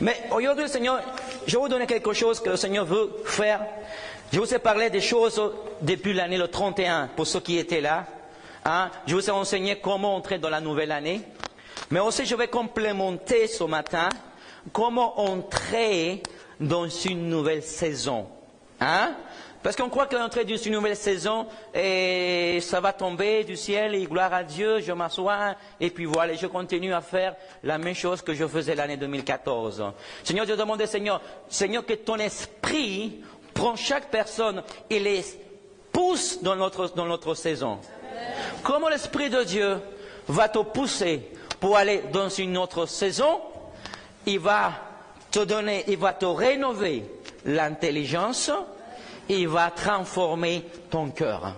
Mais aujourd'hui, Seigneur, je vais vous donner quelque chose que le Seigneur veut faire. Je vous ai parlé des choses depuis l'année le 31, pour ceux qui étaient là. Hein? Je vous ai enseigné comment entrer dans la nouvelle année. Mais aussi, je vais complémenter ce matin comment entrer dans une nouvelle saison. Hein? Parce qu'on croit que l'entrée d'une nouvelle saison, et ça va tomber du ciel, et gloire à Dieu, je m'assois, et puis voilà, je continue à faire la même chose que je faisais l'année 2014. Seigneur, je demande, Seigneur, que ton esprit prend chaque personne et les pousse dans notre saison. Comment l'Esprit de Dieu va te pousser pour aller dans une autre saison, il va te donner, il va te rénover l'intelligence, il va transformer ton cœur.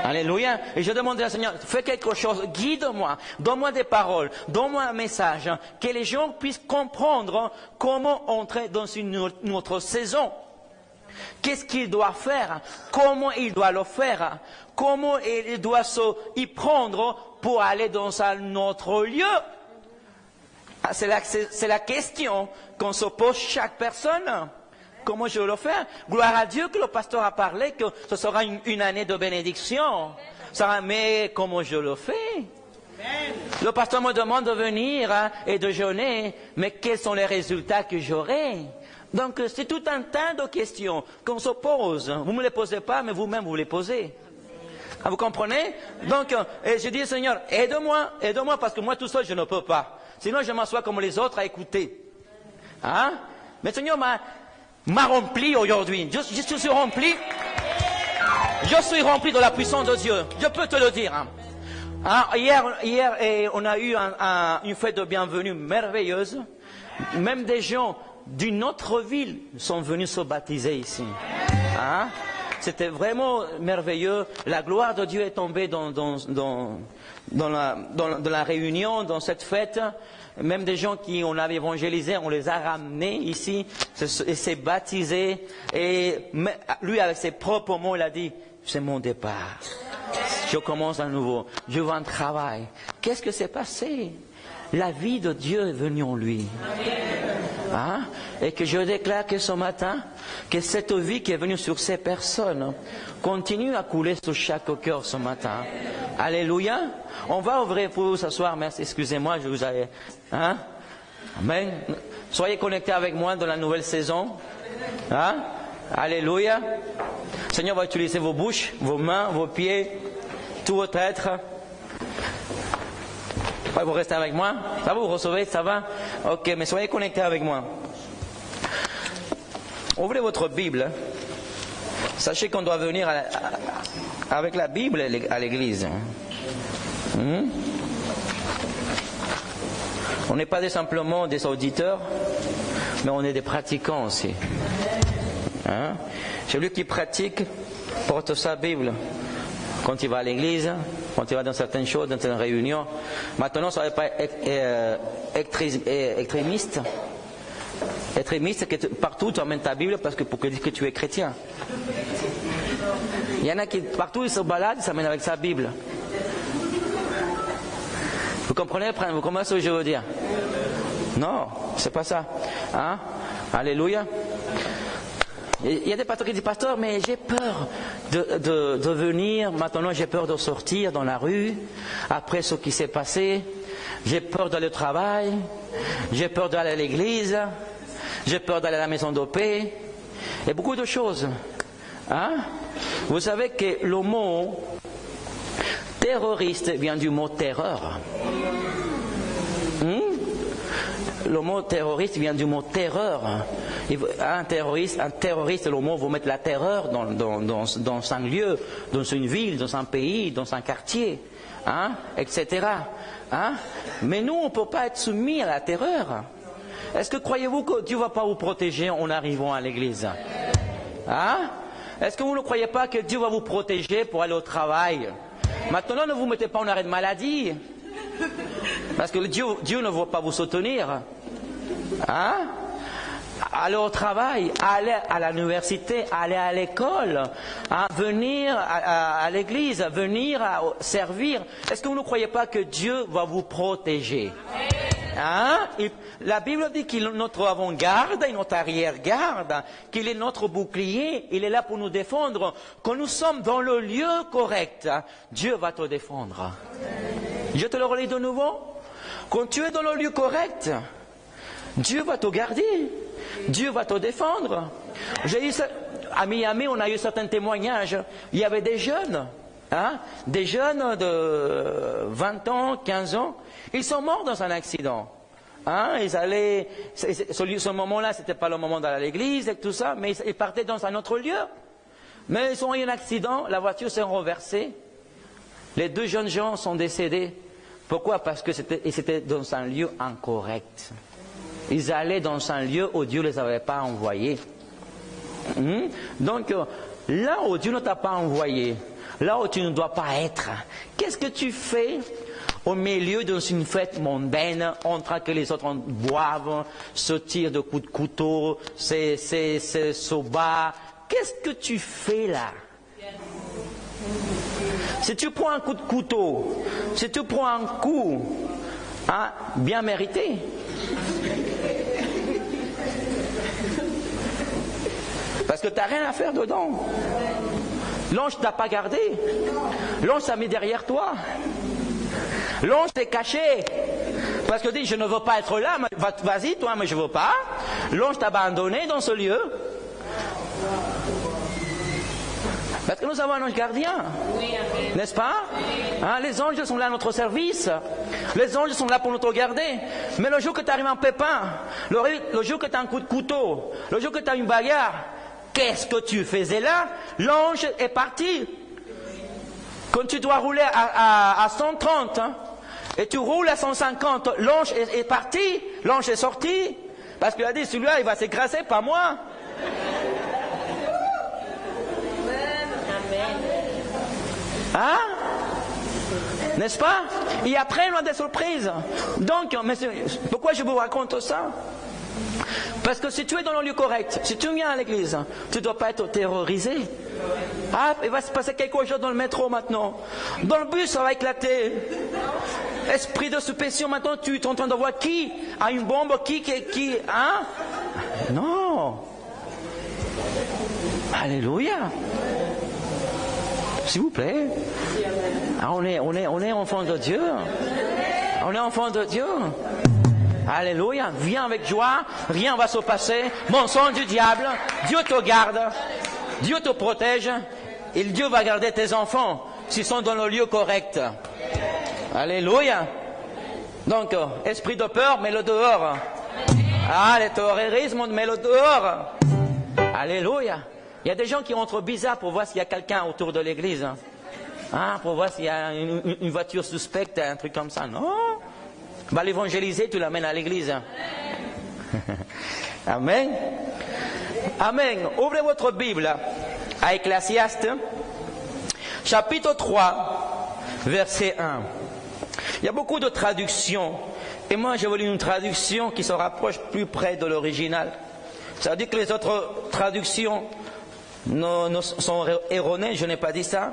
Alléluia. Et je demande au Seigneur, fais quelque chose, guide-moi, donne-moi des paroles, donne-moi un message, que les gens puissent comprendre comment entrer dans une autre saison. Qu'est-ce qu'il doit faire? Comment il doit le faire? Comment il doit y prendre pour aller dans un autre lieu? C'est la question qu'on se pose chaque personne. Comment je vais le faire? Gloire à Dieu que le pasteur a parlé que ce sera une année de bénédiction. Mais comment je le fais? Le pasteur me demande de venir et de jeûner, mais quels sont les résultats que j'aurai? Donc c'est tout un tas de questions qu'on se pose. Vous ne me les posez pas, mais vous-même vous les posez. Vous comprenez? Donc je dis, Seigneur, aide-moi, parce que moi tout seul je ne peux pas. Sinon je m'assois comme les autres à écouter. Hein? Mais Seigneur m'a rempli aujourd'hui. Je suis rempli. Je suis rempli de la puissance de Dieu. Je peux te le dire. Hein, hier, on a eu une fête de bienvenue merveilleuse. Même des gens d'une autre ville sont venus se baptiser ici. Hein? C'était vraiment merveilleux. La gloire de Dieu est tombée dans la réunion, dans cette fête. Même des gens qui on avait évangélisé, on les a ramenés ici, et s'est baptisé. Et lui, avec ses propres mots, il a dit, c'est mon départ. Je commence à nouveau. Je veux un travail. Qu'est-ce que s'est passé? La vie de Dieu est venue en lui. Hein? Et que je déclare que ce matin, que cette vie qui est venue sur ces personnes continue à couler sur chaque cœur ce matin. Alléluia. On va ouvrir pour vous s'asseoir. Merci, excusez-moi, je vous avais... Hein? Amen. Soyez connectés avec moi dans la nouvelle saison. Hein? Alléluia. Le Seigneur va utiliser vos bouches, vos mains, vos pieds, tout votre être. Vous restez avec moi? Ça va, vous recevez? Ça va? Ok, mais soyez connectés avec moi. Ouvrez votre Bible. Sachez qu'on doit venir avec la Bible à l'église. On n'est pas simplement des auditeurs, mais on est des pratiquants aussi. Hein? Celui qui pratique porte sa Bible quand il va à l'église, quand il va dans certaines choses, dans certaines réunions. Maintenant, ça ne va pas être extrémiste. Extrémiste, que partout tu emmènes ta Bible parce que pour dire que tu es chrétien. Il y en a qui, partout ils se baladent, ils s'amènent avec sa Bible. Vous comprenez ce que je veux dire? Non, c'est pas ça. Hein? Alléluia. Il y a des pasteurs qui disent, pasteur, mais j'ai peur de venir, maintenant j'ai peur de sortir dans la rue, après ce qui s'est passé, j'ai peur d'aller au travail, j'ai peur d'aller à l'église, j'ai peur d'aller à la maison de paix, et beaucoup de choses. Hein? Vous savez que le mot terroriste vient du mot terreur. Le mot terroriste vient du mot terreur. Un terroriste, le mot vous mettre la terreur dans un lieu, dans une ville, dans un pays, dans un quartier, hein, etc. Hein? Mais nous, on ne peut pas être soumis à la terreur. Est-ce que croyez-vous que Dieu ne va pas vous protéger en arrivant à l'église? Hein? Est-ce que vous ne croyez pas que Dieu va vous protéger pour aller au travail? Maintenant, ne vous mettez pas en arrêt de maladie. Parce que Dieu ne va pas vous soutenir. Hein? Aller au travail, aller à l'université, aller à l'école, hein? Venir à l'église, venir servir. Est-ce que vous ne croyez pas que Dieu va vous protéger? Hein? La Bible dit qu'il est notre avant-garde et notre arrière-garde, qu'il est notre bouclier, il est là pour nous défendre. Quand nous sommes dans le lieu correct, Dieu va te défendre. Je te le relis de nouveau. Quand tu es dans le lieu correct, Dieu va te garder. Dieu va te défendre. À Miami, on a eu certains témoignages. Il y avait des jeunes, des jeunes de 20 ans, 15 ans. Ils sont morts dans un accident. Ils allaient, ce moment-là, c'était pas le moment d'aller à l'église et tout ça, mais ils partaient dans un autre lieu. Mais ils ont eu un accident, la voiture s'est renversée. Les 2 jeunes gens sont décédés. Pourquoi? Parce que c'était dans un lieu incorrect. Ils allaient dans un lieu où Dieu ne les avait pas envoyés. Donc, là où Dieu ne t'a pas envoyé, là où tu ne dois pas être, qu'est-ce que tu fais au milieu d'une fête mondaine, en train que les autres boivent, se tirent de coups de couteau, se battent? Qu'est-ce que tu fais là? Si tu prends un coup de couteau, si tu prends un coup bien mérité, parce que tu n'as rien à faire dedans. L'ange ne t'a pas gardé. L'ange t'a mis derrière toi. L'ange t'est caché. Parce que dit, je ne veux pas être là, vas-y toi, mais je ne veux pas. L'ange t'a abandonné dans ce lieu. Parce que nous avons un ange gardien, n'est-ce pas? Les anges sont là à notre service. Les anges sont là pour nous garder. Mais le jour que tu arrives en pépin, le jour que tu as un coup de couteau, le jour que tu as une bagarre, qu'est-ce que tu faisais là? L'ange est parti. Quand tu dois rouler à 130 et tu roules à 150, l'ange est parti, l'ange est sorti. Parce qu'il a dit, celui-là, il va s'écraser, pas moi. N'est-ce pas? Et après, on a des surprises. Donc, pourquoi je vous raconte ça? Parce que si tu es dans le lieu correct, si tu viens à l'église, tu ne dois pas être terrorisé. Il va se passer quelque chose dans le métro maintenant. Dans le bus, ça va éclater. Esprit de suspicion, maintenant, tu es en train de voir qui a une bombe, qui. Non. Alléluia. S'il vous plaît. On est enfant de Dieu. On est enfant de Dieu. Alléluia. Viens avec joie. Rien va se passer. Mensonge du diable. Dieu te garde. Dieu te protège. Et Dieu va garder tes enfants s'ils sont dans le lieu correct. Alléluia. Donc, esprit de peur, mets-le dehors. Les terrorismes, mets-le dehors. Alléluia. Il y a des gens qui rentrent bizarres pour voir s'il y a quelqu'un autour de l'église. Pour voir s'il y a une voiture suspecte, un truc comme ça. Non. Va l'évangéliser, tu l'amènes à l'église. Amen. Amen. Ouvrez votre Bible à Ecclésiaste, chapitre 3, verset 1. Il y a beaucoup de traductions. Et moi, j'ai voulu une traduction qui se rapproche plus près de l'original. Ça veut dire que les autres traductions sont erronées, je n'ai pas dit ça,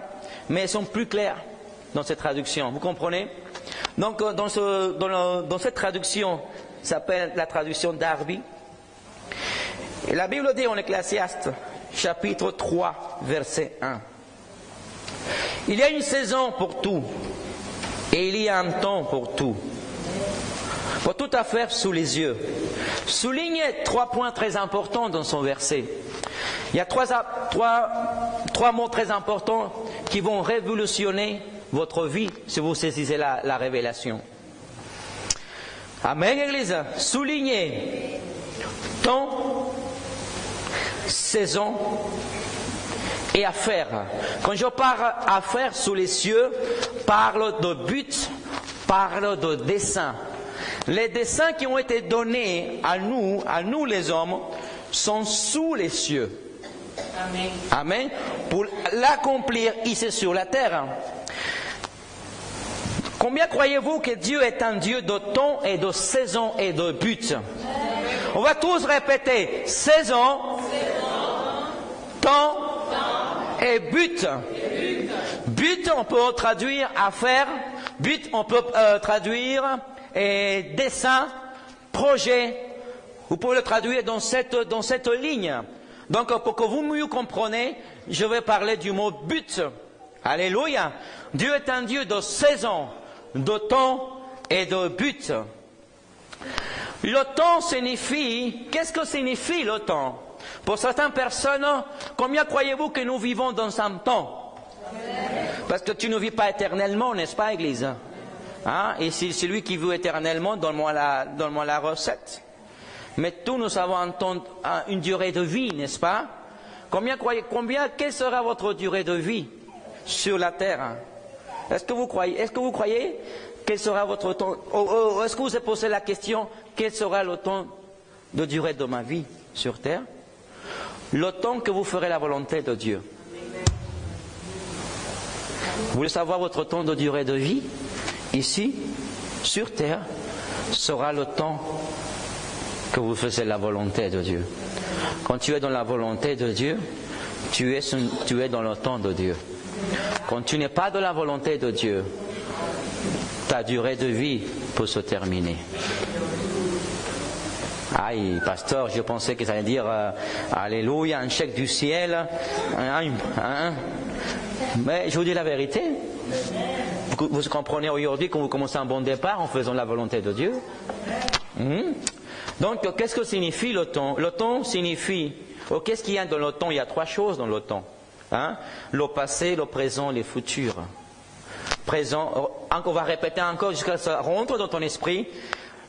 mais elles sont plus claires dans cette traduction. Vous comprenez? Donc, dans cette traduction, ça s'appelle la traduction Darby. Et la Bible dit en Ecclésiaste, chapitre 3, verset 1. Il y a une saison pour tout, et il y a un temps pour tout. Pour toute affaire sous les yeux. Soulignez 3 points très importants dans son verset. Il y a trois mots très importants qui vont révolutionner votre vie si vous saisissez la révélation. Amen, Église. Soulignez temps, saison et affaire. Quand je parle affaire sous les cieux, parle de but, parle de dessein. Les desseins qui ont été donnés à nous les hommes, sont sous les cieux. Amen. Amen. Pour l'accomplir ici sur la terre. Combien croyez-vous que Dieu est un Dieu de temps et de saison et de but? On va tous répéter saison, temps et but. But, on peut traduire affaire. But, on peut traduire dessein, projet. Vous pouvez le traduire dans cette ligne. Donc, pour que vous mieux compreniez, je vais parler du mot but. Alléluia. Dieu est un Dieu de saison, de temps et de but. Le temps signifie, qu'est-ce que signifie le temps? Pour certaines personnes, combien croyez-vous que nous vivons dans un temps? Parce que tu ne vis pas éternellement, n'est-ce pas, Église? Hein? Et si celui qui vit éternellement, donne-moi la recette. Mais tous nous avons une durée de vie, n'est-ce pas? Quelle sera votre durée de vie sur la terre? Est-ce que vous croyez quel sera votre temps? Est-ce que vous avez posé la question, quel sera le temps de durée de ma vie sur terre? Le temps que vous ferez la volonté de Dieu. Vous voulez savoir votre temps de durée de vie? Ici, sur terre, sera le temps que vous faisiez la volonté de Dieu. Quand tu es dans la volonté de Dieu, tu es dans le temps de Dieu. Quand tu n'es pas dans la volonté de Dieu, ta durée de vie peut se terminer. Aïe, pasteur, je pensais que ça allait dire Alléluia, un chèque du ciel. Mais je vous dis la vérité. Vous comprenez aujourd'hui quand vous commencez un bon départ en faisant la volonté de Dieu. Donc, qu'est-ce que signifie le temps? Le temps signifie, qu'est-ce qu'il y a dans le temps? Il y a 3 choses dans le temps. Le passé, le présent, le futur. Présent, on va répéter encore jusqu'à ce que ça rentre dans ton esprit.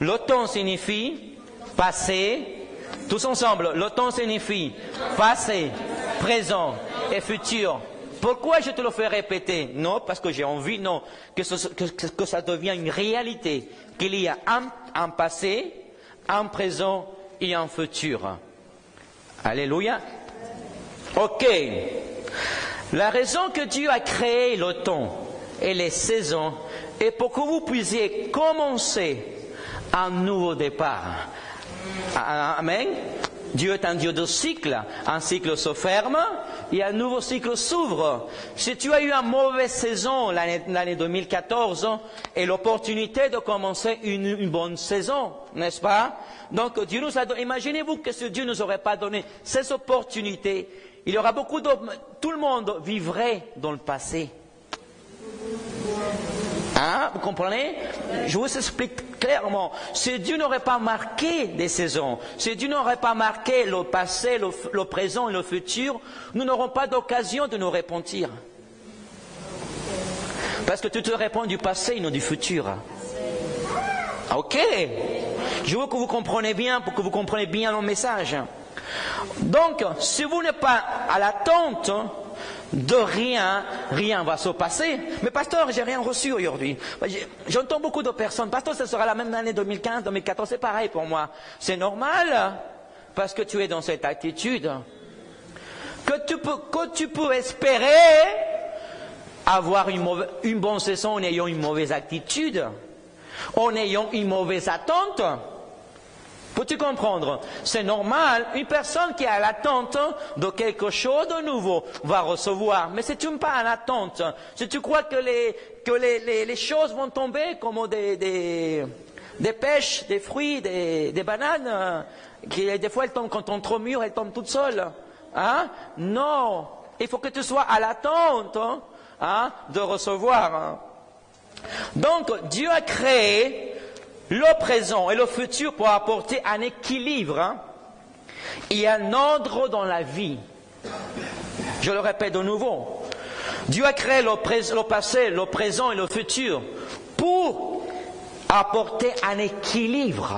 Le temps signifie passé, tous ensemble, le temps signifie passé, présent et futur. Pourquoi je te le fais répéter? Non, parce que j'ai envie, non, que ça devienne une réalité, qu'il y a un passé, un présent et un futur. Alléluia. Ok. La raison que Dieu a créé le temps et les saisons est pour que vous puissiez commencer un nouveau départ. Amen. Dieu est un Dieu de cycle. Un cycle se ferme et un nouveau cycle s'ouvre. Si tu as eu une mauvaise saison l'année 2014 et l'opportunité de commencer une bonne saison, n'est-ce pas? Donc Dieu nous a donné. Imaginez-vous que si Dieu ne nous aurait pas donné ces opportunités, il y aura beaucoup d'hommes. Tout le monde vivrait dans le passé. Vous comprenez? Je vous explique clairement. Si Dieu n'aurait pas marqué des saisons, si Dieu n'aurait pas marqué le passé, le présent et le futur, nous n'aurons pas d'occasion de nous repentir. Parce que tu te réponds du passé et non du futur. Ok? Je veux que vous compreniez bien, pour que vous compreniez bien le message. Donc, si vous n'êtes pas à l'attente de rien, rien va se passer. Mais pasteur, j'ai rien reçu aujourd'hui. J'entends beaucoup de personnes. Pasteur, ce sera la même année 2015, 2014, c'est pareil pour moi. C'est normal, parce que tu es dans cette attitude. Que tu peux espérer avoir une bonne saison en ayant une mauvaise attitude, en ayant une mauvaise attente. Peux-tu comprendre? C'est normal, une personne qui est à l'attente de quelque chose de nouveau va recevoir. Mais si tu n'es pas à l'attente, si tu crois que les choses vont tomber comme des pêches, des fruits, des bananes, qui des fois elles tombent quand on est trop mûr, elles tombent toutes seules. Non, il faut que tu sois à l'attente de recevoir. Donc Dieu a créé le présent et le futur pour apporter un équilibre et un ordre dans la vie. Je le répète de nouveau. Dieu a créé le passé, le présent et le futur pour apporter un équilibre.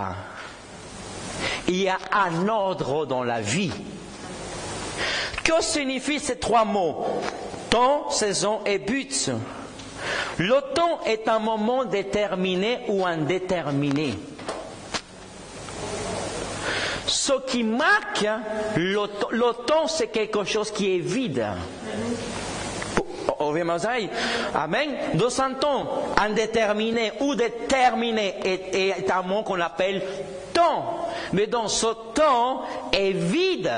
Il y a un ordre dans la vie. Que signifient ces 3 mots? Temps, saison et but. Le temps est un moment déterminé ou indéterminé. Ce qui marque le temps, c'est quelque chose qui est vide. Amen. Dans un temps indéterminé ou déterminé est un mot qu'on appelle temps. Mais dans ce temps est vide.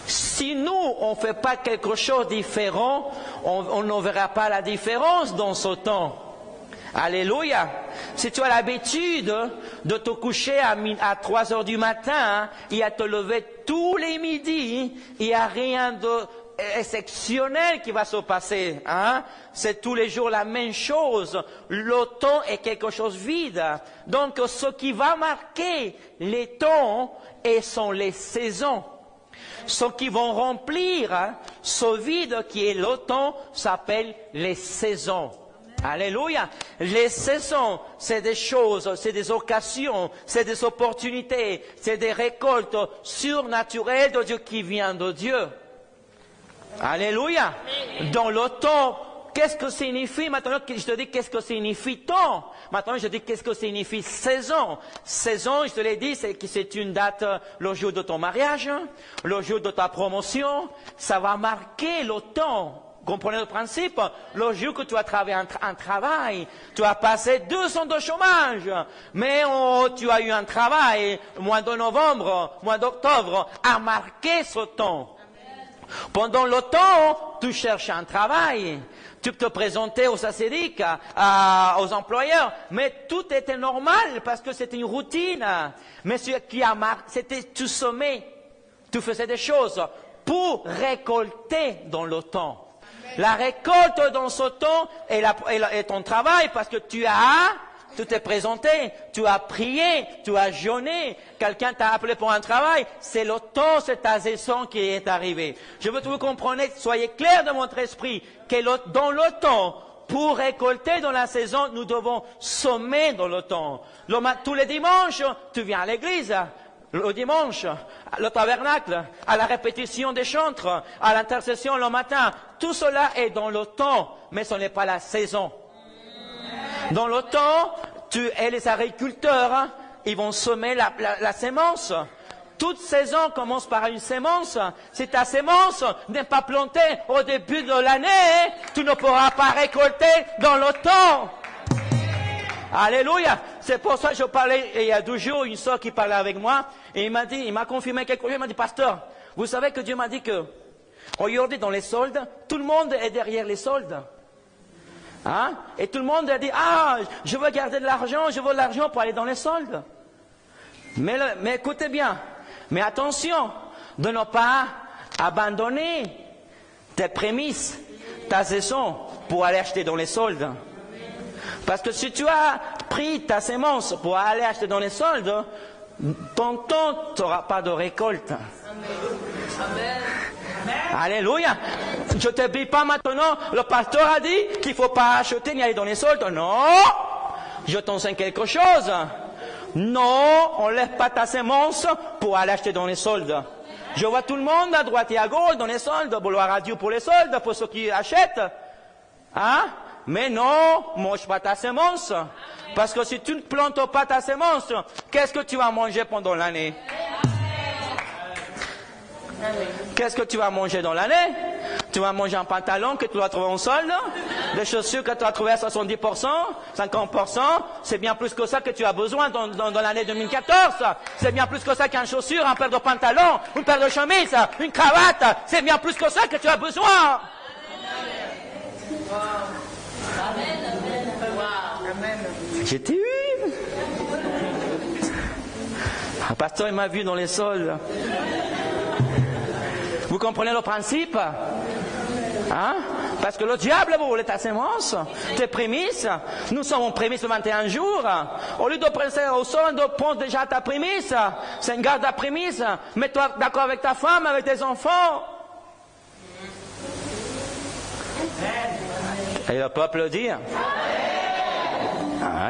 Si nous, on ne fait pas quelque chose de différent, on ne verra pas la différence dans ce temps. Alléluia. Si tu as l'habitude de te coucher à 3 heures du matin et à te lever tous les midis, il n'y a rien d'exceptionnel qui va se passer. C'est tous les jours la même chose. Le temps est quelque chose de vide. Donc ce qui va marquer les temps sont les saisons. Ceux qui vont remplir ce vide qui est le temps s'appelle les saisons. Alléluia. Les saisons, c'est des choses, c'est des occasions, c'est des opportunités, c'est des récoltes surnaturelles de Dieu qui viennent de Dieu. Alléluia. Dans le temps, qu'est-ce que signifie, maintenant que je te dis qu'est-ce que signifie temps, maintenant je dis qu'est-ce que signifie saison. Saison, je te l'ai dit, c'est une date, le jour de ton mariage, le jour de ta promotion, ça va marquer le temps. Comprenez le principe? Le jour que tu as travaillé un travail, tu as passé 2 ans de chômage, mais tu as eu un travail, mois de novembre, mois d'octobre, a marqué ce temps. Pendant le temps, tu cherches un travail, tu te présentais aux ascédiques, aux employeurs, mais tout était normal parce que c'était une routine. Mais ce qui a marqué, c'était tu semais, tu faisais des choses pour récolter dans le temps. La récolte dans ce temps est ton travail parce que tu t'es présenté, tu as prié, tu as jeûné, quelqu'un t'a appelé pour un travail, c'est le temps, c'est ta saison qui est arrivée. Je veux que vous compreniez, soyez clairs dans votre esprit, que dans le temps, pour récolter dans la saison, nous devons semer dans le temps. Tous les dimanches, tu viens à l'église. Le dimanche, le tabernacle, à la répétition des chantres, à l'intercession le matin, tout cela est dans le temps, mais ce n'est pas la saison. Dans le temps, les agriculteurs, ils vont semer la sémence. Toute saison commence par une sémence. Si ta sémence n'est pas plantée au début de l'année, tu ne pourras pas récolter dans le temps. Alléluia. C'est pour ça que je parlais, il y a 2 jours, une soeur qui parlait avec moi, et il m'a confirmé quelque chose, il m'a dit, pasteur, vous savez que Dieu m'a dit que, aujourd'hui dans les soldes, tout le monde est derrière les soldes. Et tout le monde a dit, je veux garder de l'argent, je veux de l'argent pour aller dans les soldes. Mais écoutez bien, mais attention, de ne pas abandonner tes prémices, ta saison, pour aller acheter dans les soldes. Parce que si tu as pris ta sémence pour aller acheter dans les soldes, ton temps, tu n'auras pas de récolte. Amen. Alléluia. Je ne te dis pas maintenant, le pasteur a dit qu'il ne faut pas acheter ni aller dans les soldes. Non, je t'enseigne quelque chose. Non, on ne lève pas ta sémence pour aller acheter dans les soldes. Je vois tout le monde à droite et à gauche dans les soldes. Gloire à Dieu pour les soldes, pour ceux qui achètent. Mais non, mange pas ta sémence. Parce que si tu ne plantes pas ta sémence, qu'est-ce que tu vas manger pendant l'année? Qu'est-ce que tu vas manger dans l'année? Tu vas manger un pantalon que tu vas trouver en solde, des chaussures que tu vas trouver à 70%, 50%. C'est bien plus que ça que tu as besoin dans l'année 2014. C'est bien plus que ça qu'une chaussure, un paire de pantalons, une paire de chemises, une cravate. C'est bien plus que ça que tu as besoin. J'étais eu. Un pasteur, il m'a vu dans les soldes. Vous comprenez le principe? Parce que le diable vous voulez ta sémence, tes prémices. Nous sommes en prémices de 21 jours. Au lieu de presser au sol, de prendre déjà ta prémisse. C'est une garde à prémisse. Mets-toi d'accord avec ta femme, avec tes enfants. Et le peuple dit.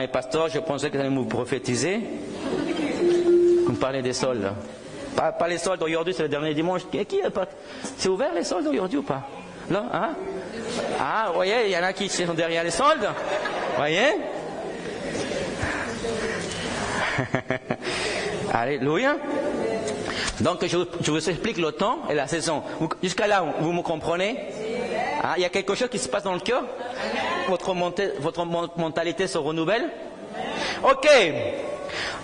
Et pasteur, je pensais que vous allez me prophétiser. Vous parlez des soldes. Pas les soldes aujourd'hui, c'est le dernier dimanche. C'est ouvert les soldes aujourd'hui ou pas? Là, vous voyez, il y en a qui sont derrière les soldes. Vous voyez? Alléluia. Donc, je vous explique le temps et la saison. Jusqu'à là, vous me comprenez? Il y a quelque chose qui se passe dans le cœur? Votre mentalité se renouvelle? Ok.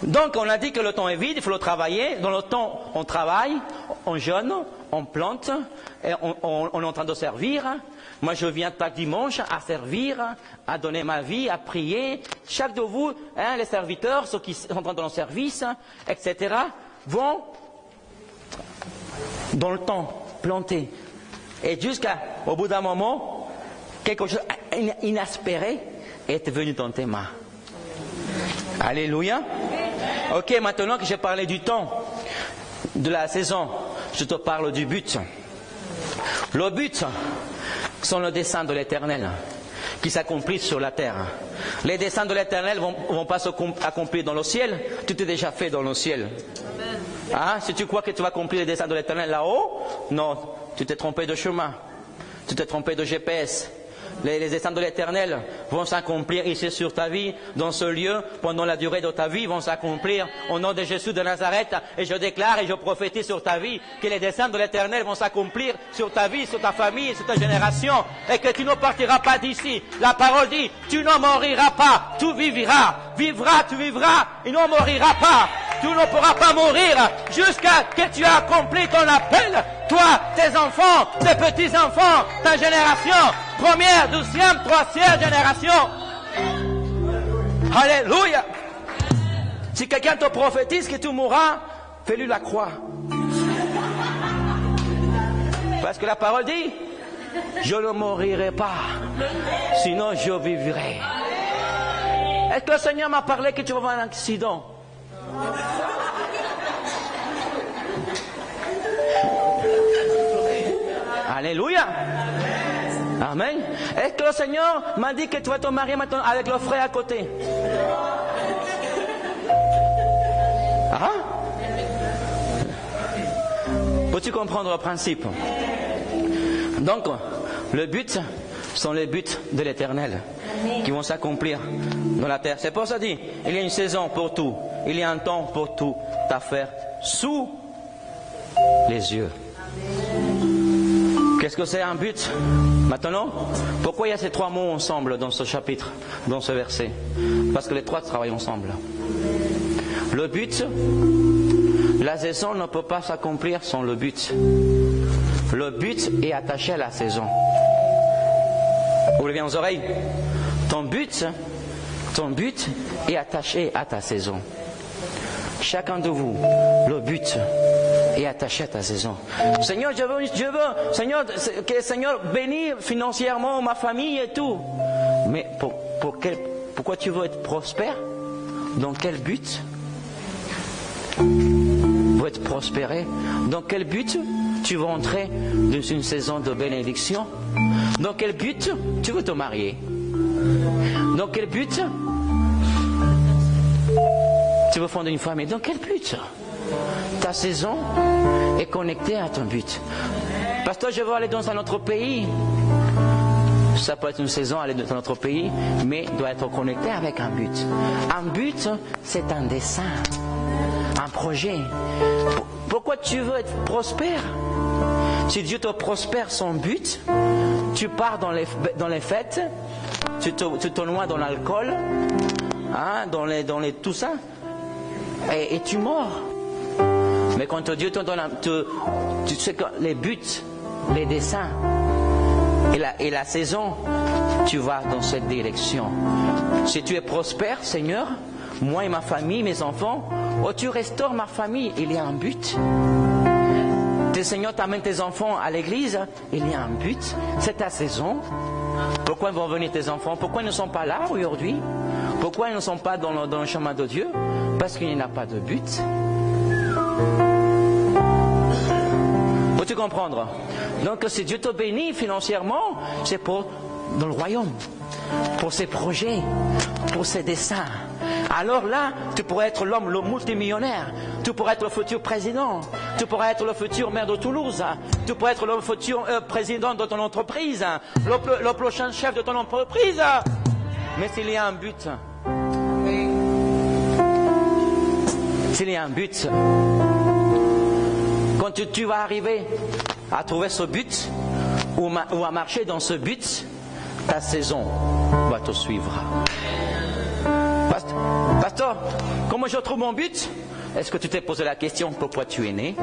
Donc on a dit que le temps est vide, il faut le travailler. Dans le temps, on travaille, on jeûne, on plante, et on est en train de servir. Moi, je viens chaque dimanche à servir, à donner ma vie, à prier. Chaque de vous, hein, les serviteurs, ceux qui sont dans le service, etc., vont dans le temps planter. Et jusqu'au bout d'un moment, quelque chose d'inespéré est venu dans tes mains. Alléluia. Ok, maintenant que j'ai parlé du temps, de la saison, je te parle du but. Le but, sont le dessein de l'Éternel qui s'accomplit sur la terre. Les desseins de l'Éternel vont pas s'accomplir dans le ciel, tout est déjà fait dans le ciel. Hein? Si tu crois que tu vas accomplir les desseins de l'Éternel là-haut, non, tu t'es trompé de chemin, tu t'es trompé de GPS. Les desseins de l'Éternel vont s'accomplir ici sur ta vie, dans ce lieu, pendant la durée de ta vie, vont s'accomplir au nom de Jésus de Nazareth. Et je déclare et je prophétise sur ta vie que les desseins de l'Éternel vont s'accomplir sur ta vie, sur ta famille, sur ta génération, et que tu ne partiras pas d'ici. La parole dit, tu ne moriras pas, tu vivras. Vivras, tu vivras, et ne moriras pas. Tu ne pourras pas mourir jusqu'à ce que tu aies accompli ton appel. Toi, tes enfants, tes petits-enfants, ta génération, première, deuxième, troisième génération. Alléluia. Si quelqu'un te prophétise que tu mourras, fais-lui la croix. Parce que la parole dit, je ne morirai pas, sinon je vivrai. Est-ce que le Seigneur m'a parlé que tu vas avoir un accident? Alléluia. Amen. Est-ce que le Seigneur m'a dit que tu vas te marier maintenant avec le frère à côté? Ah? Peux-tu comprendre le principe? Donc, le but sont les buts de l'Éternel qui vont s'accomplir dans la terre. C'est pour ça dit, il y a une saison pour tout. Il y a un temps pour tout à faire sous les yeux. Qu'est-ce que c'est un but? Maintenant, pourquoi il y a ces trois mots ensemble dans ce chapitre, dans ce verset? Parce que les trois travaillent ensemble. Le but, la saison ne peut pas s'accomplir sans le but. Le but est attaché à la saison. Vous levez aux oreilles? Ton but est attaché à ta saison. Chacun de vous, le but est attaché à ta saison. Seigneur, je veux, Seigneur, que Seigneur bénisse financièrement ma famille et tout. Mais pourquoi tu veux être prospère? Dans quel but? Pour être prospéré? Dans quel but tu veux entrer dans une saison de bénédiction? Dans quel but tu veux te marier? Dans quel but tu veux fonder une famille? Dans quel but? Ta saison est connectée à ton but. Pasteur, je veux aller dans un autre pays. Ça peut être une saison, aller dans un autre pays, mais doit être connecté avec un but. Un but, c'est un dessein, un projet. Pourquoi tu veux être prospère? Si Dieu te prospère son but, tu pars dans les fêtes, tu te noies dans l'alcool, hein, dans tout ça, et tu mords. Mais quand Dieu te donne, tu sais que les buts, les desseins et la saison, tu vas dans cette direction. Si tu es prospère, Seigneur, moi et ma famille, mes enfants, oh, tu restaures ma famille, il y a un but. Seigneur, tu amènes tes enfants à l'église, il y a un but, c'est ta saison. Pourquoi vont venir tes enfants? Pourquoi ils ne sont pas là aujourd'hui? Pourquoi ils ne sont pas dans le chemin de Dieu? Parce qu'il n'y a pas de but. Peux-tu comprendre? Donc si Dieu te bénit financièrement, c'est pour dans le royaume, pour ses projets, pour ses desseins. Alors là, tu pourrais être l'homme, le multimillionnaire. Tu pourrais être le futur président. Tu pourrais être le futur maire de Toulouse. Tu pourrais être le futur président de ton entreprise. Le prochain chef de ton entreprise. Mais s'il y a un but, quand tu vas arriver à trouver ce but ou à marcher dans ce but, ta saison va te suivre. Pasteur, pasteur, comment je trouve mon but? Est-ce que tu t'es posé la question pourquoi tu es né?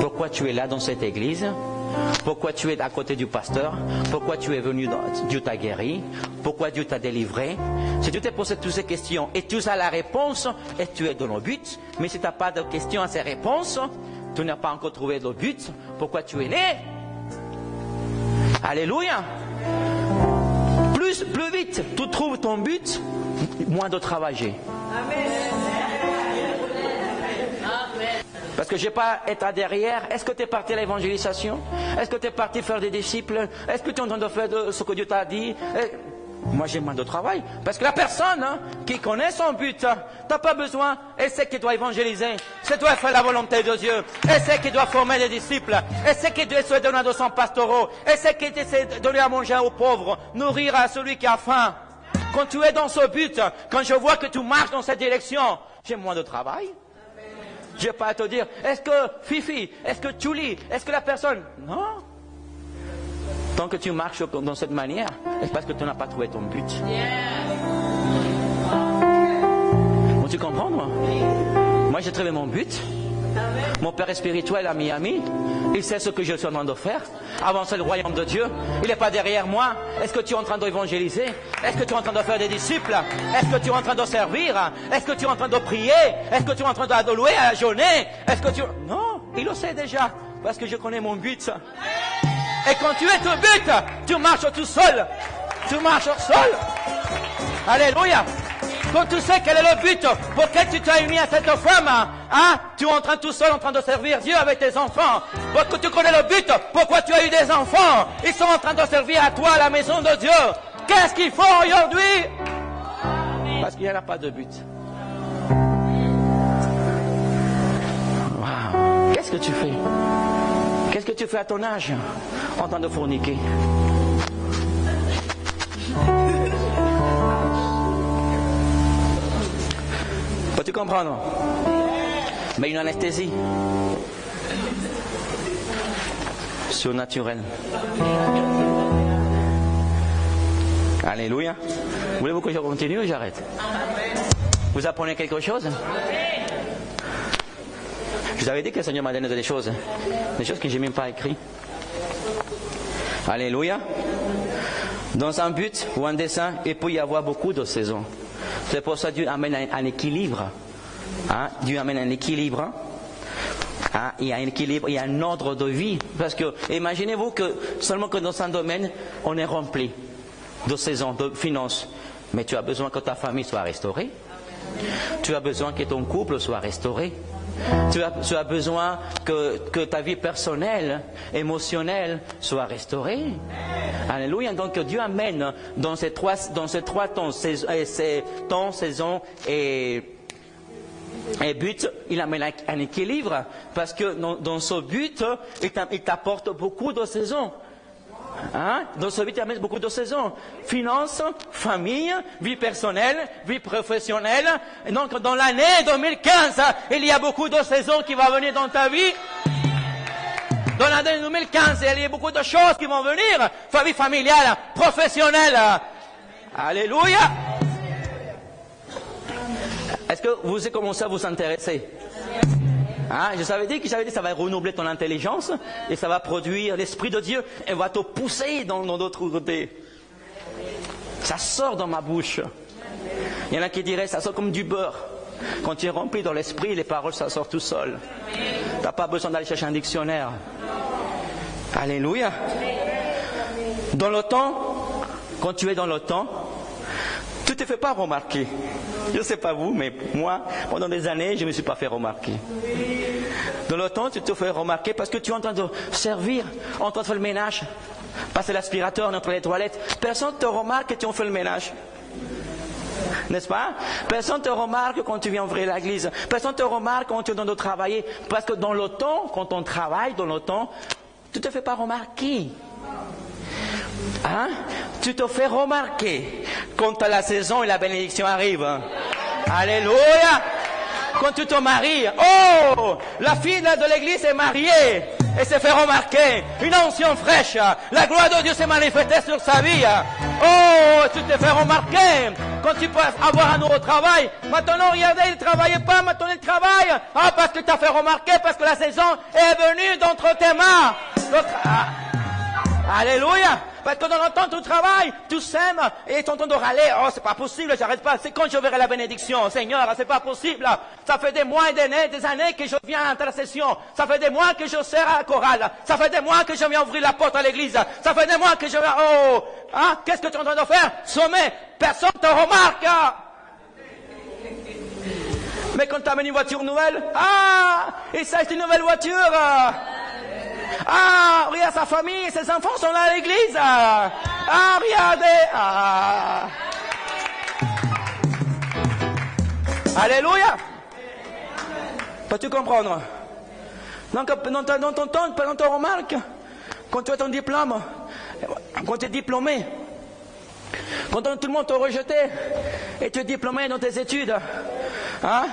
Pourquoi tu es là dans cette église? Pourquoi tu es à côté du pasteur? Pourquoi tu es venu, Dieu t'a guéri? Pourquoi Dieu t'a délivré? Si tu t'es posé toutes ces questions et tu as la réponse, et tu es dans le but, mais si tu n'as pas de questions à ces réponses, tu n'as pas encore trouvé le but, pourquoi tu es né? Alléluia! Plus vite tu trouves ton but, moins de travailler. Parce que je n'ai pas être derrière. Est-ce que tu es parti à l'évangélisation? Est-ce que tu es parti faire des disciples? Est-ce que tu es en train de faire ce que Dieu t'a dit? Moi, j'ai moins de travail. Parce que la personne qui connaît son but, tu n'as pas besoin. Elle sait qu'il doit évangéliser. C'est doit faire la volonté de Dieu. Elle sait qu'il doit former des disciples. Elle sait qu'il doit se donner de son pastoraux. Elle sait qu'il doit donner à manger aux pauvres, nourrir à celui qui a faim. Quand tu es dans ce but, quand je vois que tu marches dans cette direction, j'ai moins de travail. Je ne vais pas à te dire, est-ce que Fifi, est-ce que Julie, est-ce que la personne... Non. Tant que tu marches dans cette manière, c'est parce que tu n'as pas trouvé ton but. Bon, tu comprends, moi? Moi, j'ai trouvé mon but. Mon père est spirituel à Miami. Il sait ce que je suis en train de faire. Avancer le royaume de Dieu. Il n'est pas derrière moi. Est-ce que tu es en train d'évangéliser? Est-ce que tu es en train de faire des disciples? Est-ce que tu es en train de servir? Est-ce que tu es en train de prier? Est-ce que tu es en train de louer à la journée? Est-ce que tu... Non, il le sait déjà. Parce que je connais mon but. Et quand tu es ton but, tu marches tout seul. Tu marches seul. Alléluia. Quand tu sais quel est le but pour lequel tu t'es uni à cette femme, tu es en train tout seul en train de servir Dieu avec tes enfants. Parce que tu connais le but, pourquoi tu as eu des enfants. Ils sont en train de servir à toi à la maison de Dieu. Qu'est-ce qu'ils font aujourd'hui? Parce qu'il n'y en a pas de but. Wow. Qu'est-ce que tu fais? Qu'est-ce que tu fais à ton âge en train de forniquer? Peux-tu comprendre? Mais une anesthésie surnaturelle. Alléluia. Voulez-vous que je continue ou j'arrête? Vous apprenez quelque chose? Je vous avais dit que le Seigneur m'a donné des choses que je n'ai même pas écrites. Alléluia. Dans un but ou un dessein, il peut y avoir beaucoup de saisons. C'est pour ça que Dieu amène un équilibre. Dieu amène un équilibre. Il y a un équilibre, il y a un ordre de vie. Parce que imaginez-vous que seulement que dans un domaine, on est rempli de saisons, de finances. Mais tu as besoin que ta famille soit restaurée. Tu as besoin que ton couple soit restauré. Tu as besoin que ta vie personnelle, émotionnelle soit restaurée. Alléluia. Donc Dieu amène dans ces trois temps, saison et but, il amène un équilibre. Parce que dans ce but, il t'apporte beaucoup de saisons. Dans ce but, il amène beaucoup de saisons. Finances, famille, vie personnelle, vie professionnelle. Et donc, dans l'année 2015, il y a beaucoup de saisons qui vont venir dans ta vie. Dans l'année 2015, il y a beaucoup de choses qui vont venir. Vie familiale, professionnelle. Alléluia. Est-ce que vous avez commencé à vous intéresser? Je t'avais dit que ça va renouveler ton intelligence et ça va produire l'Esprit de Dieu et va te pousser dans d'autres côtés. Ça sort dans ma bouche. Il y en a qui diraient ça sort comme du beurre. Quand tu es rempli dans l'Esprit, les paroles ça sort tout seul. Tu n'as pas besoin d'aller chercher un dictionnaire. Alléluia. Dans le temps, quand tu es dans le temps, tu ne te fais pas remarquer. Je ne sais pas vous, mais moi, pendant des années, je ne me suis pas fait remarquer. Dans le temps, tu te fais remarquer parce que tu es en train de servir, en train de faire le ménage, passer l'aspirateur entre les toilettes. Personne ne te remarque que tu as fait le ménage. N'est-ce pas? Personne ne te remarque quand tu viens ouvrir l'église. Personne ne te remarque quand tu es en train de travailler. Parce que dans le temps, quand on travaille dans le temps, tu ne te fais pas remarquer. Tu te fais remarquer quand la saison et la bénédiction arrivent. Alléluia. Quand tu te maries, la fille de l'église est mariée. et s'est fait remarquer. Une onction fraîche. La gloire de Dieu s'est manifestée sur sa vie. Oh, tu t'es fait remarquer. Quand tu peux avoir un nouveau travail. Maintenant, regardez, il ne travaillait pas, maintenant il travaille. Ah, parce que tu as fait remarquer, parce que la saison est venue d'entre tes mains. Alléluia. Parce que dans le temps, tu travailles, tu sèmes, et tu entends de râler. Oh, c'est pas possible, j'arrête pas. C'est quand je verrai la bénédiction, Seigneur, c'est pas possible. Ça fait des mois et des années que je viens à l'intercession. Ça fait des mois que je sers à la chorale. Ça fait des mois que je viens ouvrir la porte à l'église. Ça fait des mois que je viens, oh, hein, qu'est-ce que tu es en train de faire? Sommet. Personne te remarque. Mais quand tu amènes une voiture nouvelle, ah, il s'agit d'une nouvelle voiture. Ah, regarde sa famille, ses enfants sont là à l'église. Ah, regardez. Ah. Alléluia. Peux-tu comprendre? Donc, dans ton temps, pendant ton remarque, quand tu as ton diplôme, quand tu es diplômé, quand tout le monde t'a rejeté, et tu es diplômé dans tes études, hein?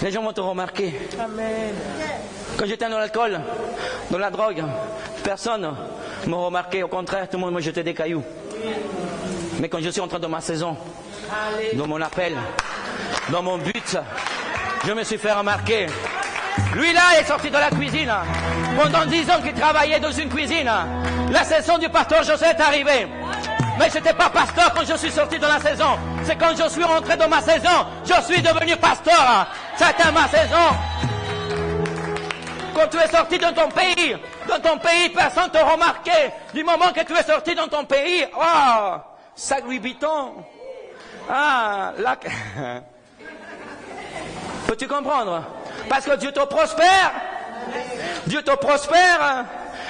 Les gens vont te remarquer. Amen. Quand j'étais dans l'alcool, dans la drogue, personne ne m'a remarqué. Au contraire, tout le monde me jetait des cailloux. Mais quand je suis entré dans ma saison, dans mon appel, dans mon but, je me suis fait remarquer. Lui là est sorti de la cuisine. Pendant 10 ans qu'il travaillait dans une cuisine. La saison du pasteur José est arrivée. Mais je n'étais pas pasteur quand je suis sorti de la saison. C'est quand je suis rentré dans ma saison, je suis devenu pasteur. C'était ma saison. Quand tu es sorti de ton pays, personne ne te remarquait. Du moment que tu es sorti dans ton pays, oh, ça Louis Vuitton. Ah, là. Peux-tu comprendre? Parce que Dieu te prospère. Dieu te prospère.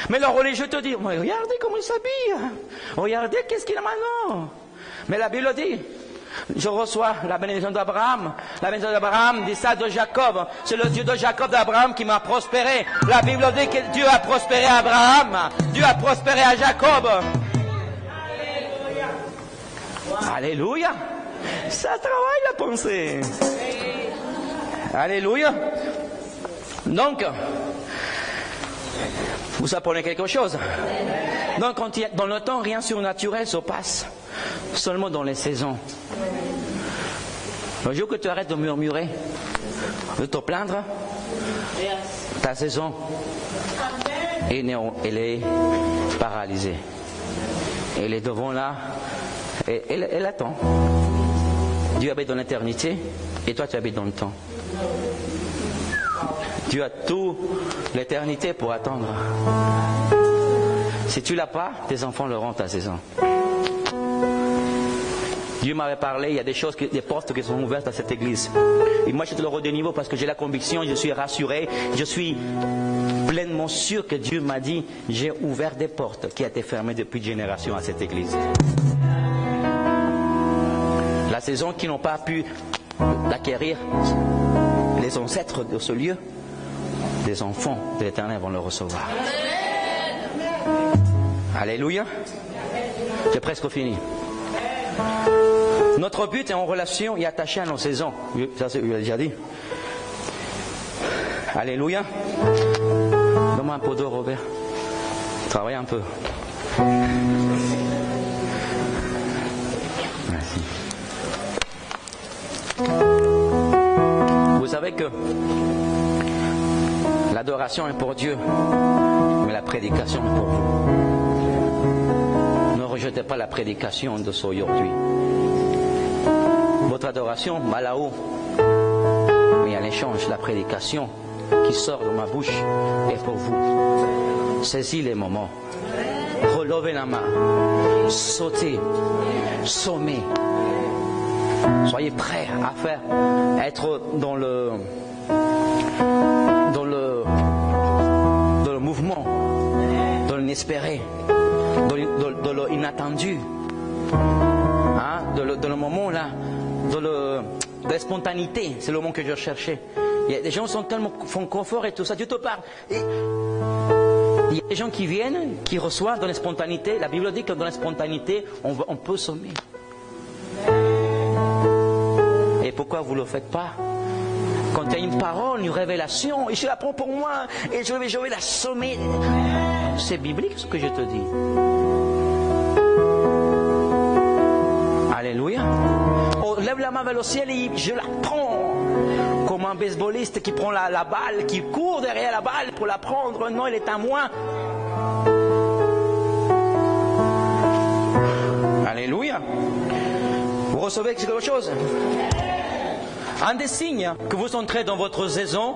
Mais le religieux te dit, regardez comment il s'habille. Regardez qu'est-ce qu'il a maintenant. Mais la Bible dit, je reçois la bénédiction d'Abraham. La bénédiction d'Abraham, d'Isaac, de Jacob. C'est le Dieu de Jacob, d'Abraham qui m'a prospéré. La Bible dit que Dieu a prospéré à Abraham. Dieu a prospéré à Jacob. Alléluia. Alléluia. Ça travaille la pensée. Alléluia. Donc, vous apprenez quelque chose. Donc, dans le temps, rien surnaturel se passe. Seulement dans les saisons. Le jour que tu arrêtes de murmurer, de te plaindre, ta saison, elle est paralysée. Elle est devant là, et elle attend. Dieu habite dans l'éternité, et toi tu habites dans le temps. Dieu a toute l'éternité pour attendre. Si tu l'as pas, tes enfants l'auront ta saison. Dieu m'avait parlé, il y a des choses, des portes qui sont ouvertes à cette église. Et moi je te le redis de niveau parce que j'ai la conviction, je suis rassuré, je suis pleinement sûr que Dieu m'a dit, j'ai ouvert des portes qui étaient fermées depuis des générations à cette église. La saison qui n'ont pas pu l'acquérir, les ancêtres de ce lieu, les enfants de l'Éternel vont le recevoir. Alléluia. J'ai presque fini. Notre but est en relation et attaché à nos saisons. Ça, c'est déjà dit. Alléluia. Donne-moi un pot d'eau, Robert. Travaille un peu. Merci. Vous savez que l'adoration est pour Dieu, mais la prédication est pour vous. Ne rejetez pas la prédication de ce aujourd'hui. Votre adoration va là-haut, mais à l'échange, la prédication qui sort de ma bouche est pour vous. Saisis les moments, relevez la main, sautez, sommez. Soyez prêts à être dans le mouvement, dans l'inespéré, dans l'inattendu, hein, dans le moment là, de la spontanéité, c'est le mot que je cherchais. Il y a des gens qui sont tellement font confort et tout ça, Dieu te parle. Et il y a des gens qui viennent, qui reçoivent dans la spontanéité. La Bible dit que dans la spontanéité, on peut sommer. Et pourquoi vous ne le faites pas? Quand il y a une parole, une révélation, et je la prends pour moi, et je vais la sommer. C'est biblique ce que je te dis. Alléluia. Oh, lève la main vers le ciel et je la prends. Comme un baseballiste qui prend la balle, qui court derrière la balle pour la prendre. Non, elle est à moi. Alléluia. Vous recevez quelque chose? Un des signes que vous entrez dans votre saison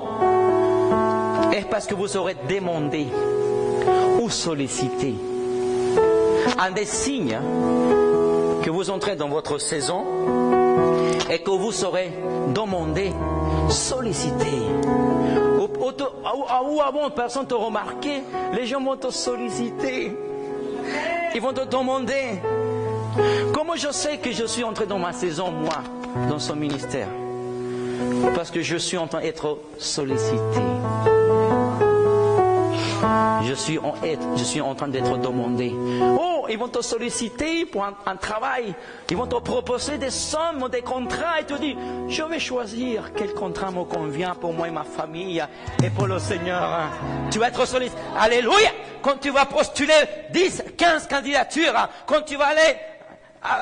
est parce que vous serez demandé ou sollicité. Un des signes que vous entrez dans votre saison est que vous serez demandé, sollicité. Ou avant, personne ne t'a remarqué, les gens vont te solliciter. Ils vont te demander. Comment je sais que je suis entré dans ma saison, moi, dans son ministère? Parce que je suis en train d'être sollicité. Je suis en train d'être demandé. Oh, ils vont te solliciter pour un travail. Ils vont te proposer des sommes, des contrats. Et te dire, je vais choisir quel contrat me convient pour moi et ma famille et pour le Seigneur. Tu vas être sollicité. Alléluia. Quand tu vas postuler 10, 15 candidatures, quand tu vas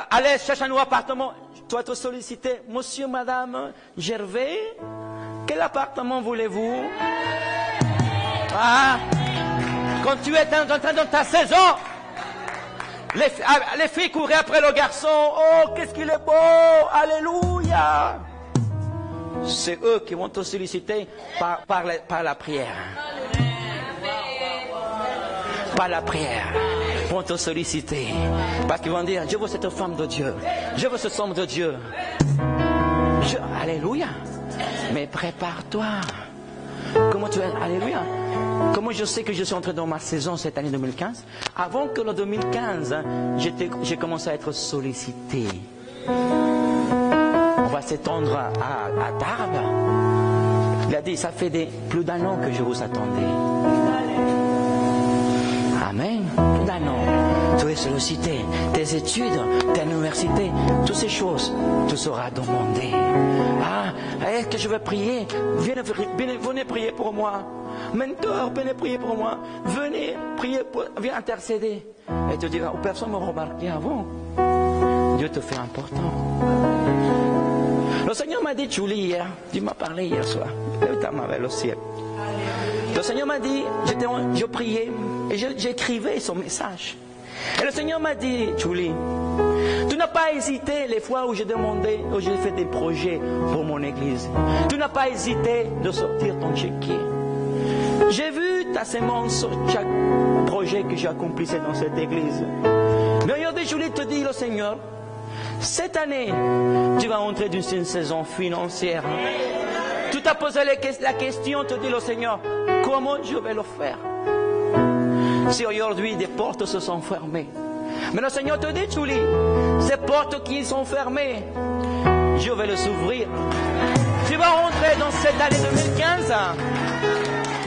aller chercher un nouveau appartement, tu vas te solliciter. Monsieur, madame Gervais, quel appartement voulez-vous? Ah, quand tu es dans ta saison, les filles couraient après le garçon. Oh, qu'est-ce qu'il est beau! Alléluia! C'est eux qui vont te solliciter par la prière. Par la prière. Ils vont te solliciter. Parce qu'ils vont dire, je veux cette femme de Dieu. Je veux cet homme de Dieu. Alléluia. Mais prépare-toi. Comment tu es? Alléluia. Comment je sais que je suis entré dans ma saison cette année 2015? Avant que le 2015, j'ai commencé à être sollicité. On va s'étendre à Tarbes. Il a dit, ça fait plus d'un an que je vous attendais. Amen. Plus d'un an. Tu es sollicité. Tes études, ta université, toutes ces choses, tu seras demandé. Ah, est-ce que je vais prier? Venez prier pour moi. Mentor, venez prier pour moi. Venez prier, viens intercéder. Et tu diras, oh, personne ne m'a remarqué avant. Dieu te fait important. Le Seigneur m'a dit, Julie, hier, tu m'as parlé hier soir. Lève ta main vers le ciel. Le Seigneur m'a dit, je priais et j'écrivais son message. Et le Seigneur m'a dit, Julie, tu n'as pas hésité les fois où j'ai demandé, où j'ai fait des projets pour mon église. Tu n'as pas hésité de sortir ton chéquier. J'ai vu ta sémence sur chaque projet que j'ai accompli dans cette église. Mais aujourd'hui, Julie, te dit le Seigneur, cette année, tu vas entrer dans une saison financière. Tu t'as posé la question, te dit le Seigneur, comment je vais le faire? Si aujourd'hui des portes se sont fermées. Mais le Seigneur te dit, Julie, ces portes qui sont fermées, je vais les ouvrir. Tu vas rentrer dans cette année 2015,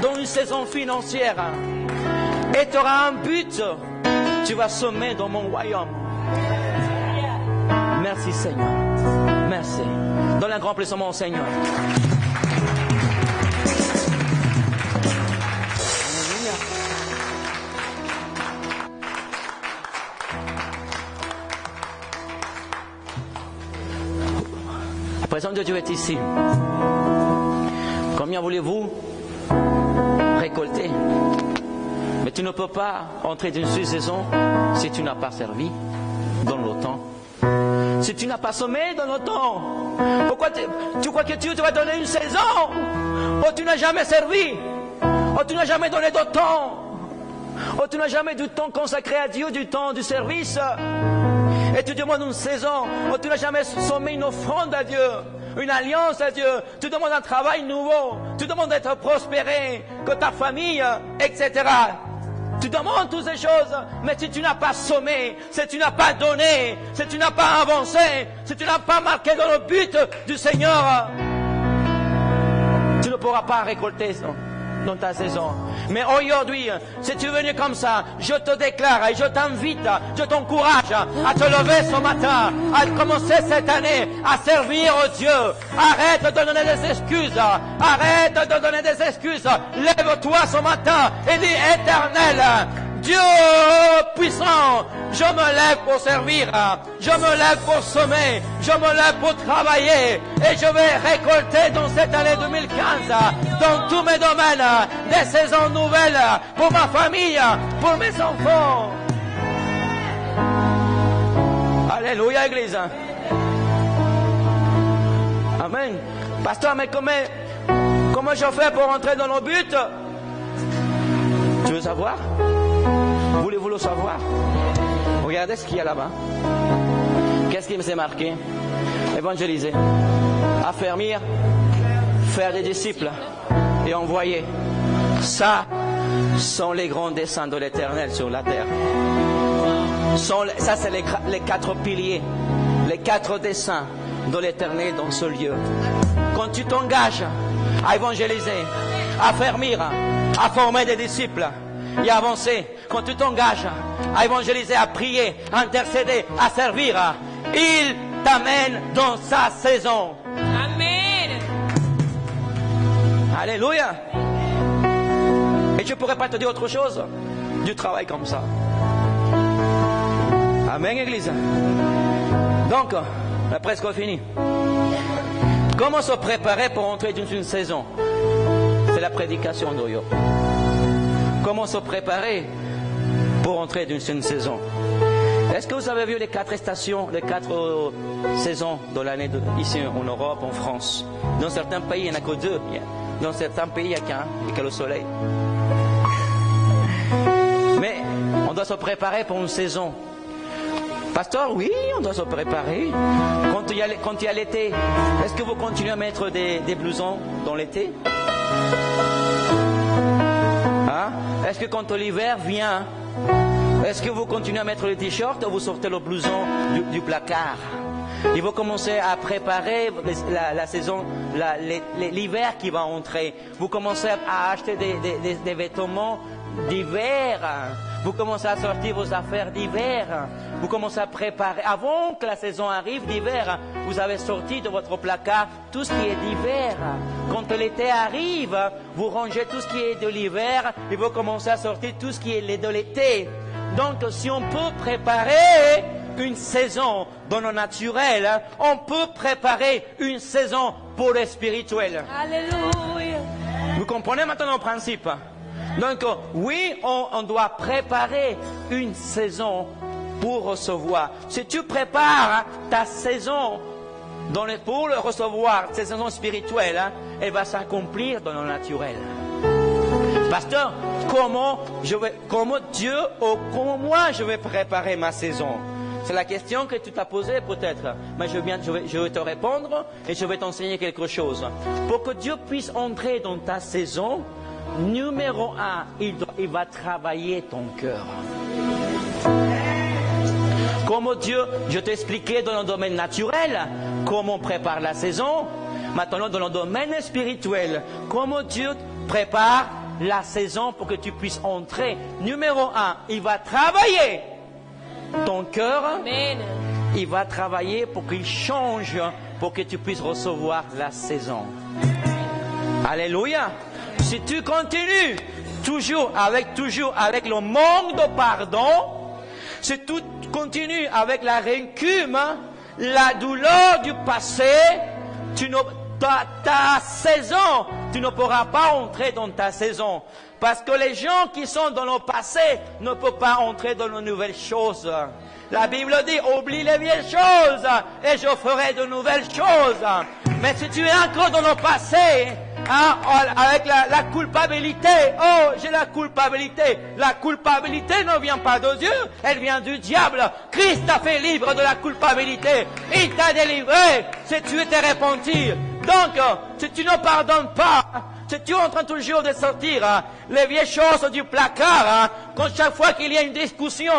dans une saison financière. Et tu auras un but. Tu vas sommer dans mon royaume. Merci Seigneur. Merci. Donne un grand applaudissement au Seigneur. La présence de Dieu est ici. Combien voulez-vous récolter? Mais tu ne peux pas entrer dans une saison si tu n'as pas servi dans le temps. Si tu n'as pas semé dans le temps. Pourquoi tu crois que Dieu te va donner une saison où tu n'as jamais servi, où tu n'as jamais donné de temps, où tu n'as jamais du temps consacré à Dieu, du temps du service? Et tu demandes une saison où tu n'as jamais sommé une offrande à Dieu, une alliance à Dieu. Tu demandes un travail nouveau. Tu demandes d'être prospéré, que ta famille, etc. Tu demandes toutes ces choses. Mais si tu n'as pas sommé, si tu n'as pas donné, si tu n'as pas avancé, si tu n'as pas marqué dans le but du Seigneur, tu ne pourras pas récolter ça. dans ta saison. Mais aujourd'hui, si tu es venu comme ça, je te déclare et je t'invite, je t'encourage à te lever ce matin, à commencer cette année à servir Dieu. Arrête de donner des excuses. Arrête de donner des excuses. Lève-toi ce matin et dis Éternel, Dieu puissant, je me lève pour servir, je me lève pour semer, je me lève pour travailler et je vais récolter dans cette année 2015, dans tous mes domaines, des saisons nouvelles pour ma famille, pour mes enfants. Alléluia, Église. Amen. Pasteur, mais comment je fais pour entrer dans nos buts? Tu veux savoir? Voulez-vous le savoir? Regardez ce qu'il y a là-bas. Qu'est-ce qui me s'est marqué? Évangéliser, affermir, faire des disciples et envoyer. Ça sont les grands desseins de l'Éternel sur la terre. Ça, c'est les 4 piliers, les 4 desseins de l'Éternel dans ce lieu. Quand tu t'engages à évangéliser, à affermir, à former des disciples et à avancer, quand tu t'engages à évangéliser, à prier, à intercéder, à servir, il t'amène dans sa saison. Amen. Alléluia. Et je ne pourrais pas te dire autre chose du travail comme ça. Amen, Église. Donc, on a presque fini. Comment se préparer pour entrer dans une saison? C'est la prédication d'Oyo. Comment se préparer pour entrer dans une saison? Est-ce que vous avez vu les 4 stations, les 4 saisons de l'année ici en Europe, en France? Dans certains pays, il n'y en a que 2. Dans certains pays, il n'y a qu'un, il n'y a que le soleil. Mais on doit se préparer pour une saison. Pasteur, oui, on doit se préparer. Quand il y a l'été, est-ce que vous continuez à mettre des blousons dans l'été? Hein? Est-ce que quand l'hiver vient, est-ce que vous continuez à mettre le t-shirt ou vous sortez le blouson du placard? Il faut commencer à préparer la saison, l'hiver qui va entrer. Vous commencez à acheter des vêtements d'hiver. Vous commencez à sortir vos affaires d'hiver. Vous commencez à préparer. Avant que la saison arrive d'hiver, vous avez sorti de votre placard tout ce qui est d'hiver. Quand l'été arrive, vous rangez tout ce qui est de l'hiver et vous commencez à sortir tout ce qui est de l'été. Donc, si on peut préparer une saison dans le naturel, on peut préparer une saison pour le spirituel. Alléluia. Vous comprenez maintenant le principe? Donc, oui, on doit préparer une saison pour recevoir. Si tu prépares ta saison pour le recevoir, cette saison spirituelle, elle va s'accomplir dans le naturel. Pasteur, comment Dieu ou comment moi je vais préparer ma saison? C'est la question que tu t'as posée peut-être. Mais je vais te répondre et je vais t'enseigner quelque chose. Pour que Dieu puisse entrer dans ta saison, numéro 1, il va travailler ton cœur. Comme Dieu, je t'ai expliqué dans le domaine naturel comment on prépare la saison. Maintenant, dans le domaine spirituel, comment Dieu prépare la saison pour que tu puisses entrer. Numéro 1, il va travailler ton cœur. Amen. Il va travailler pour qu'il change, pour que tu puisses recevoir la saison. Alléluia. Si tu continues toujours avec le manque de pardon, si tu continues avec la rancune, la douleur du passé, ta saison, tu ne pourras pas entrer dans ta saison. Parce que les gens qui sont dans le passé ne peuvent pas entrer dans de nouvelles choses. La Bible dit, oublie les vieilles choses et je ferai de nouvelles choses. Mais si tu es encore dans le passé, avec la culpabilité, j'ai la culpabilité. La culpabilité ne vient pas de Dieu, elle vient du diable. Christ t'a fait libre de la culpabilité. Il t'a délivré si tu t'es repenti. Donc, si tu ne pardonnes pas, si tu es en train toujours de sortir les vieilles choses du placard, quand chaque fois qu'il y a une discussion,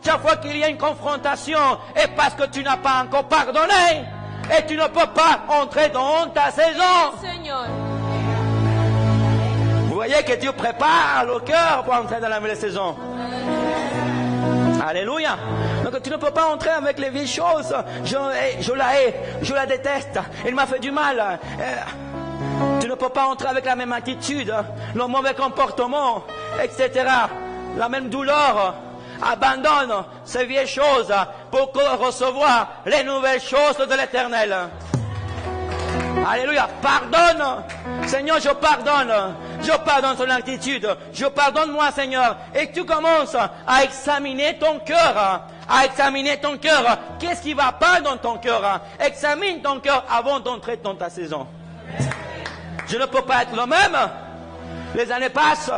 chaque fois qu'il y a une confrontation, et parce que tu n'as pas encore pardonné, et tu ne peux pas entrer dans ta saison. Seigneur. Vous voyez? y est, que Dieu prépare le cœur pour entrer dans la nouvelle saison. Alléluia. Donc tu ne peux pas entrer avec les vieilles choses. Je la hais, je la déteste. Il m'a fait du mal. Tu ne peux pas entrer avec la même attitude, le mauvais comportement, etc. La même douleur. Abandonne ces vieilles choses pour recevoir les nouvelles choses de l'Éternel. Alléluia. Pardonne. Seigneur, je pardonne. Je pardonne ton attitude. Je pardonne moi, Seigneur. Et tu commences à examiner ton cœur. À examiner ton cœur. Qu'est-ce qui ne va pas dans ton cœur? Examine ton cœur avant d'entrer dans ta saison. Je ne peux pas être le même. Les années passent.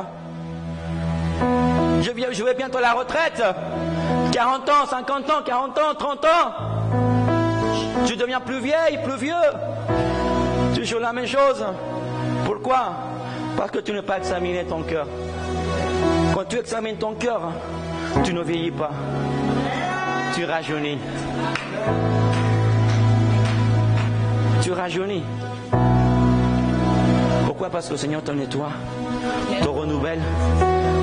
Je vais bientôt à la retraite. 40 ans, 50 ans, 40 ans, 30 ans. Tu deviens plus vieille, plus vieux. Toujours la même chose. Pourquoi? Parce que tu n'as pas examiné ton cœur. Quand tu examines ton cœur, tu ne vieillis pas. Tu rajeunis. Tu rajeunis. Pourquoi? Parce que le Seigneur te nettoie, te renouvelle,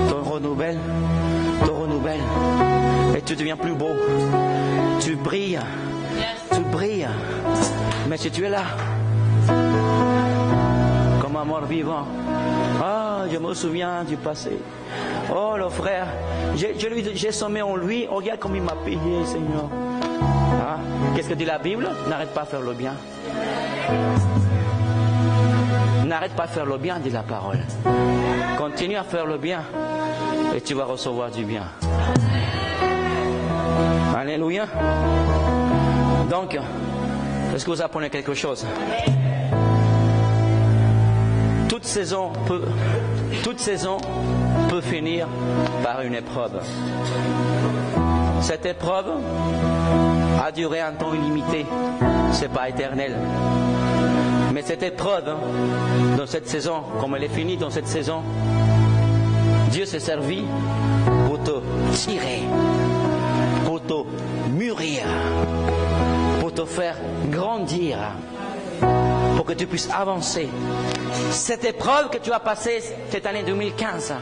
te renouvelle, te renouvelle. Et tu deviens plus beau. Tu brilles. Tu brilles. Mais si tu es là, comme un mort vivant, ah, je me souviens du passé. Oh, le frère, j'ai sommé en lui. Oh, regarde comme il m'a payé, Seigneur. Ah, qu'est-ce que dit la Bible? N'arrête pas de faire le bien. N'arrête pas de faire le bien, dit la parole. Continue à faire le bien et tu vas recevoir du bien. Alléluia. Donc, est-ce que vous apprenez quelque chose? Toute saison peut finir par une épreuve. Cette épreuve a duré un temps illimité. C'est pas éternel. Mais cette épreuve, dans cette saison, comme elle est finie dans cette saison, Dieu s'est servi pour te tirer, pour te mûrir, pour te faire grandir, pour que tu puisses avancer. Cette épreuve que tu as passée cette année 2015,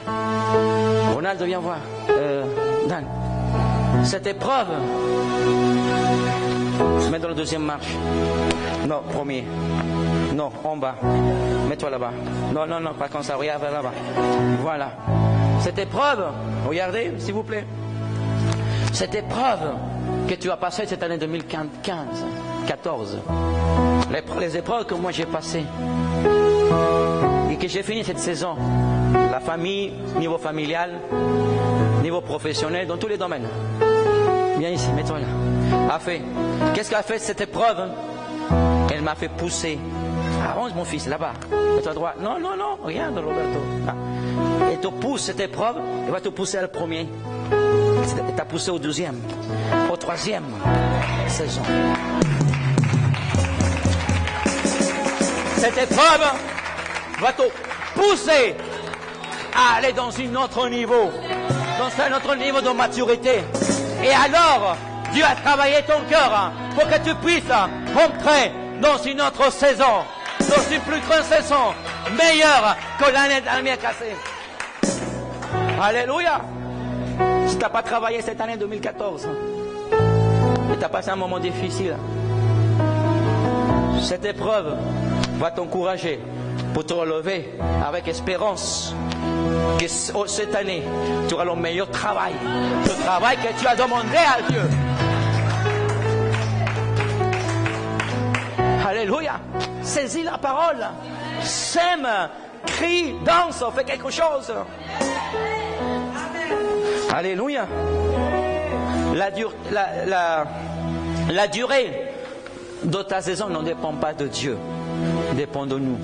Ronald, viens voir. Dan, cette épreuve, mets dans la deuxième marche. Non, premier. Non, en bas. Mets-toi là-bas. Non, pas comme ça. Regarde vers là-bas. Voilà. Cette épreuve, regardez, s'il vous plaît. Cette épreuve que tu as passée cette année 2015, 14. Les épreuves que moi j'ai passées. Et que j'ai fini cette saison. La famille, niveau familial, niveau professionnel, dans tous les domaines. Viens ici, mets-toi là. Qu'est-ce qu'a fait cette épreuve? Elle m'a fait pousser. Avance mon fils, là-bas. Mets-toi droit. Non, regarde Roberto. Ah. Et te pousse cette épreuve, elle va te pousser à le premier. Elle t'a poussé au deuxième, au troisième saison. Cette épreuve va te pousser à aller dans un autre niveau, dans un autre niveau de maturité. Et alors, Dieu a travaillé ton cœur pour que tu puisses entrer dans une autre saison, dans une plus grande saison, meilleure que l'année dernière cassée. Alléluia. Si tu n'as pas travaillé cette année 2014, et tu as passé un moment difficile, cette épreuve va t'encourager pour te relever avec espérance que cette année, tu auras le meilleur travail, le travail que tu as demandé à Dieu. Alléluia. Saisis la parole. Sème, crie, danse, fais quelque chose. Alléluia. La durée de ta saison ne dépend pas de Dieu, dépend de nous.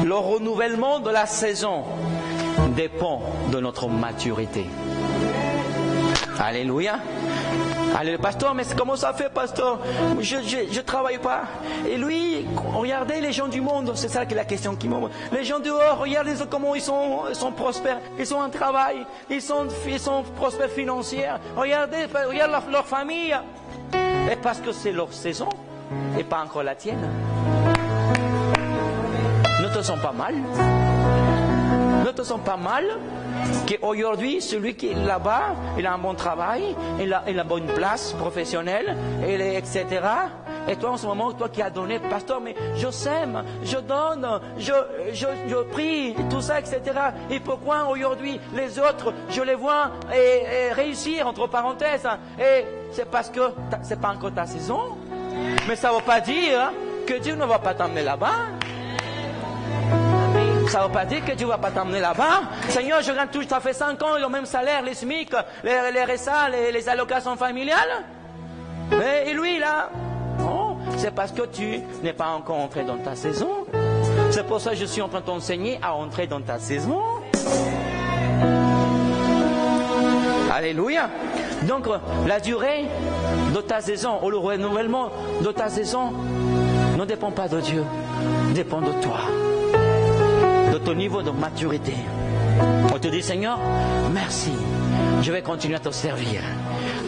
Le renouvellement de la saison dépend de notre maturité. Alléluia. Allez, le pasteur, mais comment ça fait, pasteur? Je travaille pas. Et lui, regardez les gens du monde, c'est ça que la question qui m'envoie. Les gens dehors, regardez comment ils sont prospères. Ils ont un travail, ils sont prospères financiers. Regarde leur famille. Et parce que c'est leur saison et pas encore la tienne. te sens pas mal? Ne te sens pas mal qu'aujourd'hui, celui qui est là-bas, il a un bon travail, il a une bonne place professionnelle, etc. Et toi, en ce moment, toi qui as donné, pasteur, mais je sème, je donne, je prie, tout ça, etc. Et pourquoi aujourd'hui, les autres, je les vois et réussir, entre parenthèses, et c'est parce que c'est pas encore ta saison. Mais ça ne veut pas dire que Dieu ne va pas t'emmener là-bas. Ça ne veut pas dire que Dieu ne va pas t'emmener là-bas. Seigneur, je gagne tout, ça fait 5 ans, le même salaire, les SMIC, les RSA, les allocations familiales. Et lui, là, non, c'est parce que tu n'es pas encore entré dans ta saison. C'est pour ça que je suis en train de t'enseigner à entrer dans ta saison. Alléluia. Donc, la durée de ta saison, ou le renouvellement de ta saison, ne dépend pas de Dieu, dépend de toi, de ton niveau de maturité. On te dit, Seigneur, merci, je vais continuer à te servir.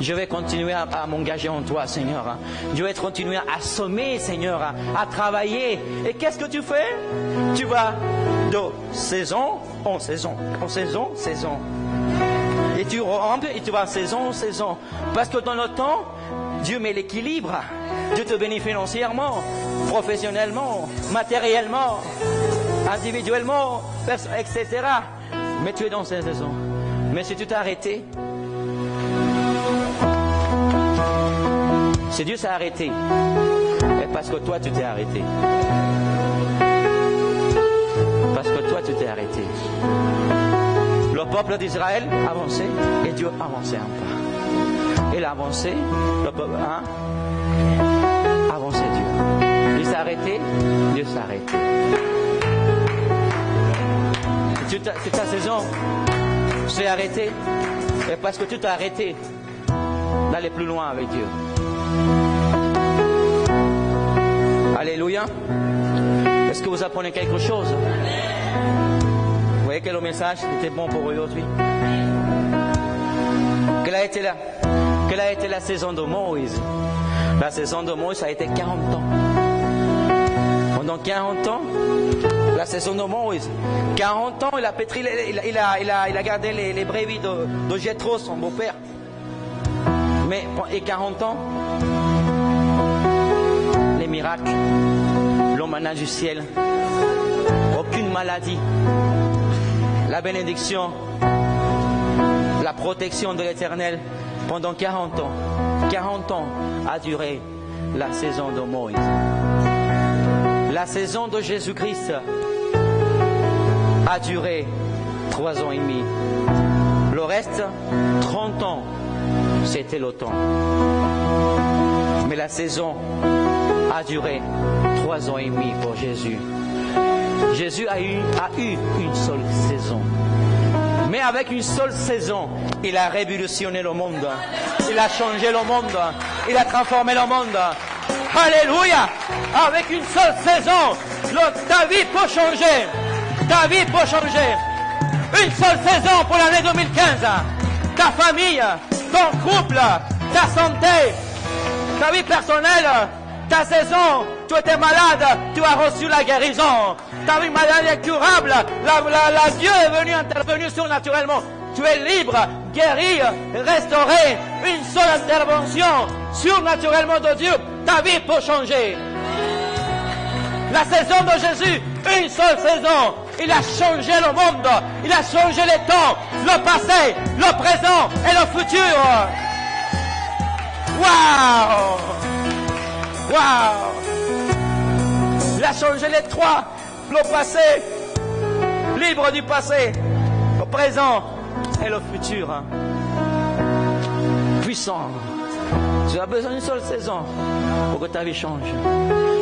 Je vais continuer à m'engager en toi, Seigneur. Je vais continuer à semer, Seigneur, à travailler. Et qu'est-ce que tu fais? Tu vas de saison en saison, en saison, saison. Et tu rentres et tu vas saison en saison. Parce que dans le temps, Dieu met l'équilibre. Dieu te bénit financièrement, professionnellement, matériellement, individuellement, etc. Mais tu es dans cette saison. Mais si tu t'es arrêté, si Dieu s'est arrêté, et parce que toi tu t'es arrêté. Parce que toi tu t'es arrêté. Le peuple d'Israël avançait et Dieu avançait un pas. Il a avancé, le peuple avançait Dieu. Il s'est arrêté, Dieu s'est arrêté. Si ta saison s'est arrêtée, et parce que tu t'es arrêté d'aller plus loin avec Dieu. Alléluia. Est-ce que vous apprenez quelque chose? Vous voyez que le message était bon pour aujourd'hui. Quelle a été la saison de Moïse? La saison de Moïse a été 40 ans. Pendant 40 ans, la saison de Moïse, 40 ans, il a pétri, il a gardé les brebis de Jéthro, son beau-père. Mais, et 40 ans, les miracles, le manna du ciel, aucune maladie, la bénédiction, la protection de l'Éternel pendant 40 ans. 40 ans a duré la saison de Moïse. La saison de Jésus-Christ a duré 3 ans et demi. Le reste, 30 ans, c'était le temps. Mais la saison a duré 3 ans et demi pour Jésus. Jésus a eu une seule saison. Mais avec une seule saison, il a révolutionné le monde. Il a changé le monde. Il a transformé le monde. Alléluia! Avec une seule saison, ta vie peut changer. Ta vie peut changer. Une seule saison pour l'année 2015. Ta famille, ton couple, ta santé, ta vie personnelle, ta saison. Tu étais malade, tu as reçu la guérison. Ta vie maladie est curable. La Dieu est venu intervenir surnaturellement. Tu es libre, guéri, restauré. Une seule intervention surnaturellement de Dieu. Ta vie peut changer. La saison de Jésus, une seule saison. Il a changé le monde. Il a changé les temps, le passé, le présent et le futur. Waouh! Waouh! Il a changé les trois. Le passé, libre du passé, le présent et le futur. Puissant. Tu as besoin d'une seule saison pour que ta vie change.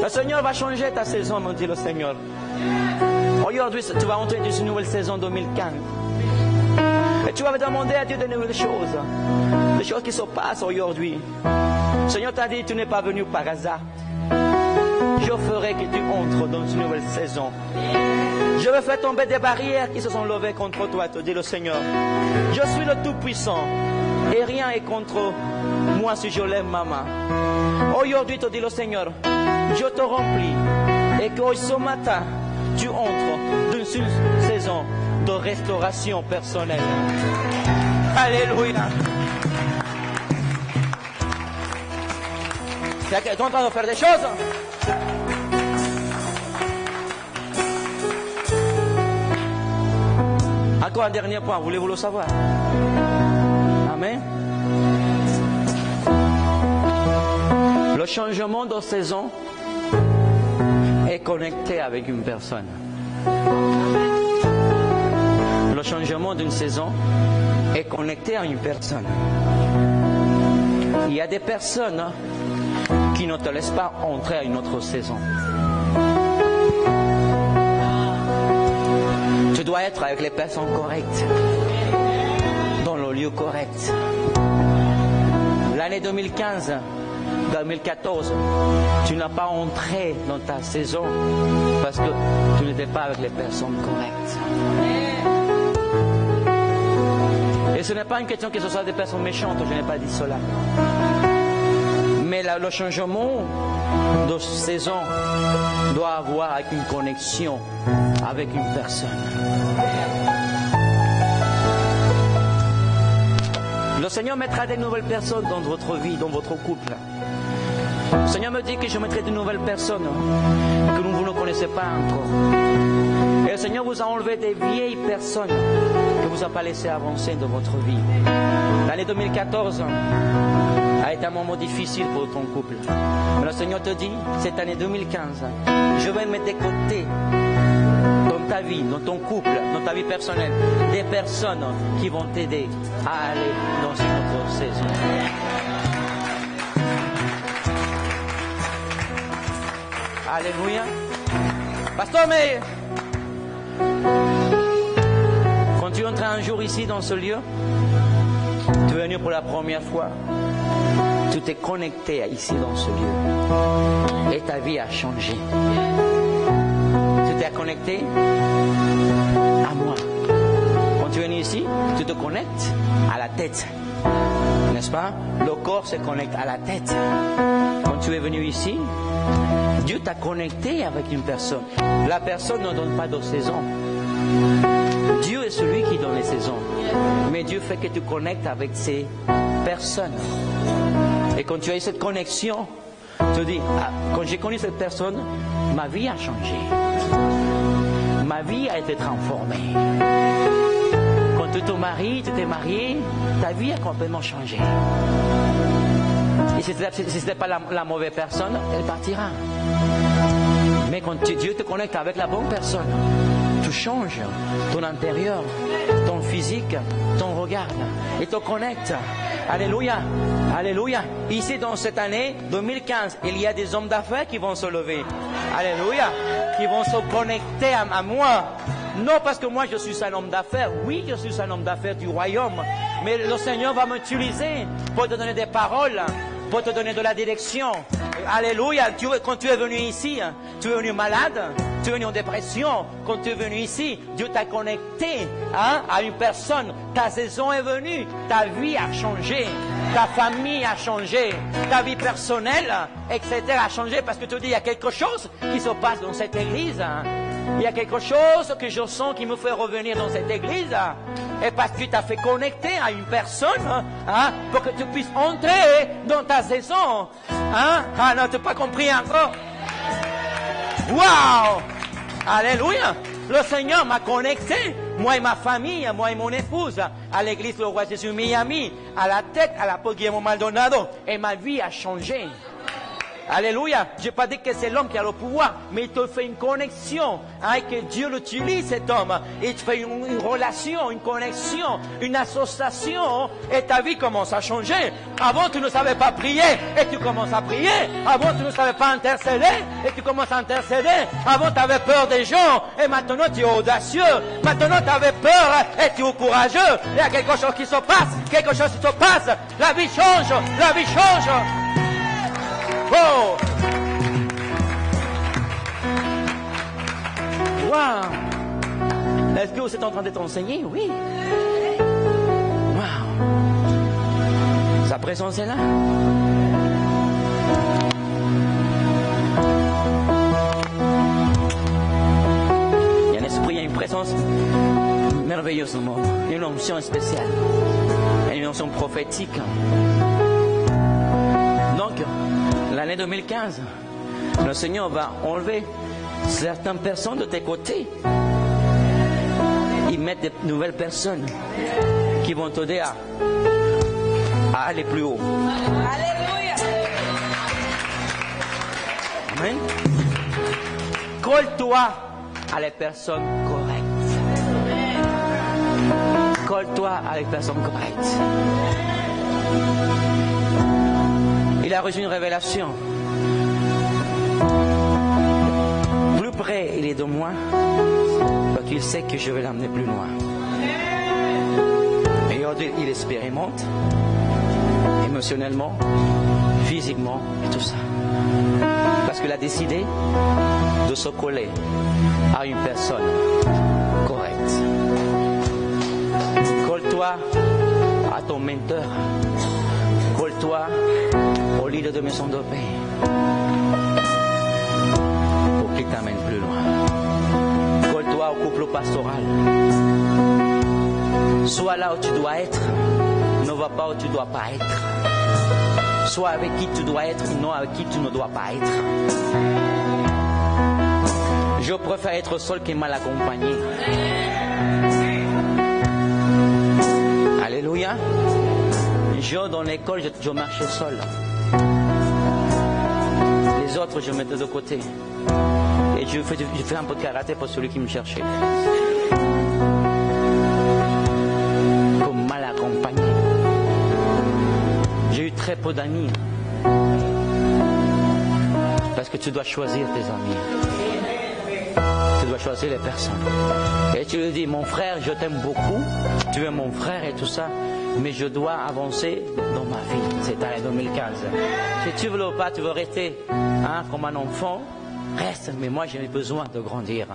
Le Seigneur va changer ta saison, me dit le Seigneur. Aujourd'hui, tu vas entrer dans une nouvelle saison 2015. Et tu vas demander à Dieu de nouvelles choses. Des choses qui se passent aujourd'hui. Le Seigneur t'a dit, tu n'es pas venu par hasard. Je ferai que tu entres dans une nouvelle saison. Je vais faire tomber des barrières qui se sont levées contre toi, te dit le Seigneur. Je suis le Tout-Puissant. Et rien est contre moi si je lève ma main. Aujourd'hui, te dit le Seigneur, je te remplis. Et que ce matin, tu entres dans une saison de restauration personnelle. Alléluia. Tu es en train de faire des choses. Encore un dernier point, voulez-vous le savoir? Amen. Le changement de saison est connecté avec une personne. Le changement d'une saison est connecté à une personne. Il y a des personnes qui ne te laissent pas entrer à une autre saison. Tu dois être avec les personnes correctes, dans le lieu correct. L'année 2015, 2014, tu n'as pas entré dans ta saison parce que tu n'étais pas avec les personnes correctes. Et ce n'est pas une question que ce soit des personnes méchantes, je n'ai pas dit cela. Mais le changement de saison doit avoir avec une connexion avec une personne. Le Seigneur mettra des nouvelles personnes dans votre vie, dans votre couple. Le Seigneur me dit que je mettrai de nouvelles personnes que vous ne connaissez pas encore. Et le Seigneur vous a enlevé des vieilles personnes que vous n'a pas laissé avancer dans votre vie. L'année 2014 a été un moment difficile pour ton couple. Mais le Seigneur te dit, cette année 2015, je vais mettre de côté dans ta vie, dans ton couple, dans ta vie personnelle, des personnes qui vont t'aider à aller dans une autre saison. Alléluia. Pasteur, mais quand tu entres un jour ici dans ce lieu, tu es venu pour la première fois, tu t'es connecté ici dans ce lieu et ta vie a changé. Tu t'es connecté à moi. Quand tu es venu ici, tu te connectes à la tête, n'est-ce pas? Le corps se connecte à la tête. Quand tu es venu ici, Dieu t'a connecté avec une personne. La personne ne donne pas de saison. Dieu est celui qui donne les saisons. Mais Dieu fait que tu connectes avec ces personnes. Et quand tu as eu cette connexion, tu dis, ah, quand j'ai connu cette personne, ma vie a changé. Ma vie a été transformée. Quand tu te maries, tu t'es marié, ta vie a complètement changé. Et si ce n'était pas la mauvaise personne, elle partira. Mais quand Dieu te connecte avec la bonne personne, tu changes ton intérieur, ton physique, ton regard, et te connectes. Alléluia, alléluia. Ici, dans cette année 2015, il y a des hommes d'affaires qui vont se lever. Alléluia, qui vont se connecter à moi. Non parce que moi je suis un homme d'affaires. Oui, je suis un homme d'affaires du royaume. Mais le Seigneur va m'utiliser pour te donner des paroles, pour te donner de la direction. Alléluia. Quand tu es venu ici, tu es venu malade, tu es venu en dépression. Quand tu es venu ici, Dieu t'a connecté à une personne. Ta saison est venue, ta vie a changé, ta famille a changé, ta vie personnelle, etc. a changé parce que tu dis il y a quelque chose qui se passe dans cette église. Il y a quelque chose que je sens qui me fait revenir dans cette église. Et parce que tu t'as fait connecter à une personne pour que tu puisses entrer dans ta saison. Ah non, tu n'as pas compris encore. Waouh! Alléluia! Le Seigneur m'a connecté, moi et ma famille, moi et mon épouse, à l'église Le Roi Jésus Miami, à la tête, à l'apôtre Guillermo Maldonado. Et ma vie a changé. Alléluia. Je n'ai pas dit que c'est l'homme qui a le pouvoir, mais il te fait une connexion. Et que Dieu l'utilise, cet homme. Il te fait une relation, une connexion, une association. Et ta vie commence à changer. Avant, tu ne savais pas prier et tu commences à prier. Avant, tu ne savais pas intercéder et tu commences à intercéder. Avant, tu avais peur des gens et maintenant, tu es audacieux. Maintenant, tu avais peur et tu es courageux. Il y a quelque chose qui se passe. Quelque chose qui se passe. La vie change. La vie change. Oh! Wow! Est-ce que vous êtes en train d'être enseigné? Oui. Wow! Sa présence est là. merveilleuse au monde. Une onction spéciale. Une onction prophétique. Donc, l'année 2015, le Seigneur va enlever certaines personnes de tes côtés. Ils mettent de nouvelles personnes qui vont t'aider à aller plus haut. Alléluia. Amen. Colle-toi à les personnes correctes. Colle-toi à les personnes correctes. Il a reçu une révélation. Plus près il est de moi, parce qu'il sait que je vais l'emmener plus loin. Et aujourd'hui, il expérimente émotionnellement, physiquement et tout ça. Parce qu'il a décidé de se coller à une personne correcte. Colle-toi à ton menteur. Colle-toi au leader de maison de paix. Pour qu'il t'amène plus loin. Colle-toi au couple pastoral. Sois là où tu dois être. Ne va pas où tu ne dois pas être. Sois avec qui tu dois être, non avec qui tu ne dois pas être. Je préfère être seul que mal accompagné. Alléluia. Dans l'école, je marchais seul. Les autres, je mettais de côté. Et je fais un peu de karaté pour celui qui me cherchait. Comme mal accompagné. J'ai eu très peu d'amis. Parce que tu dois choisir tes amis. Tu dois choisir les personnes. Et tu lui dis, mon frère, je t'aime beaucoup. Tu es mon frère et tout ça. Mais je dois avancer dans ma vie. C'est l'année 2015. Si tu veux pas, tu veux rester comme un enfant. Reste, mais moi j'ai besoin de grandir.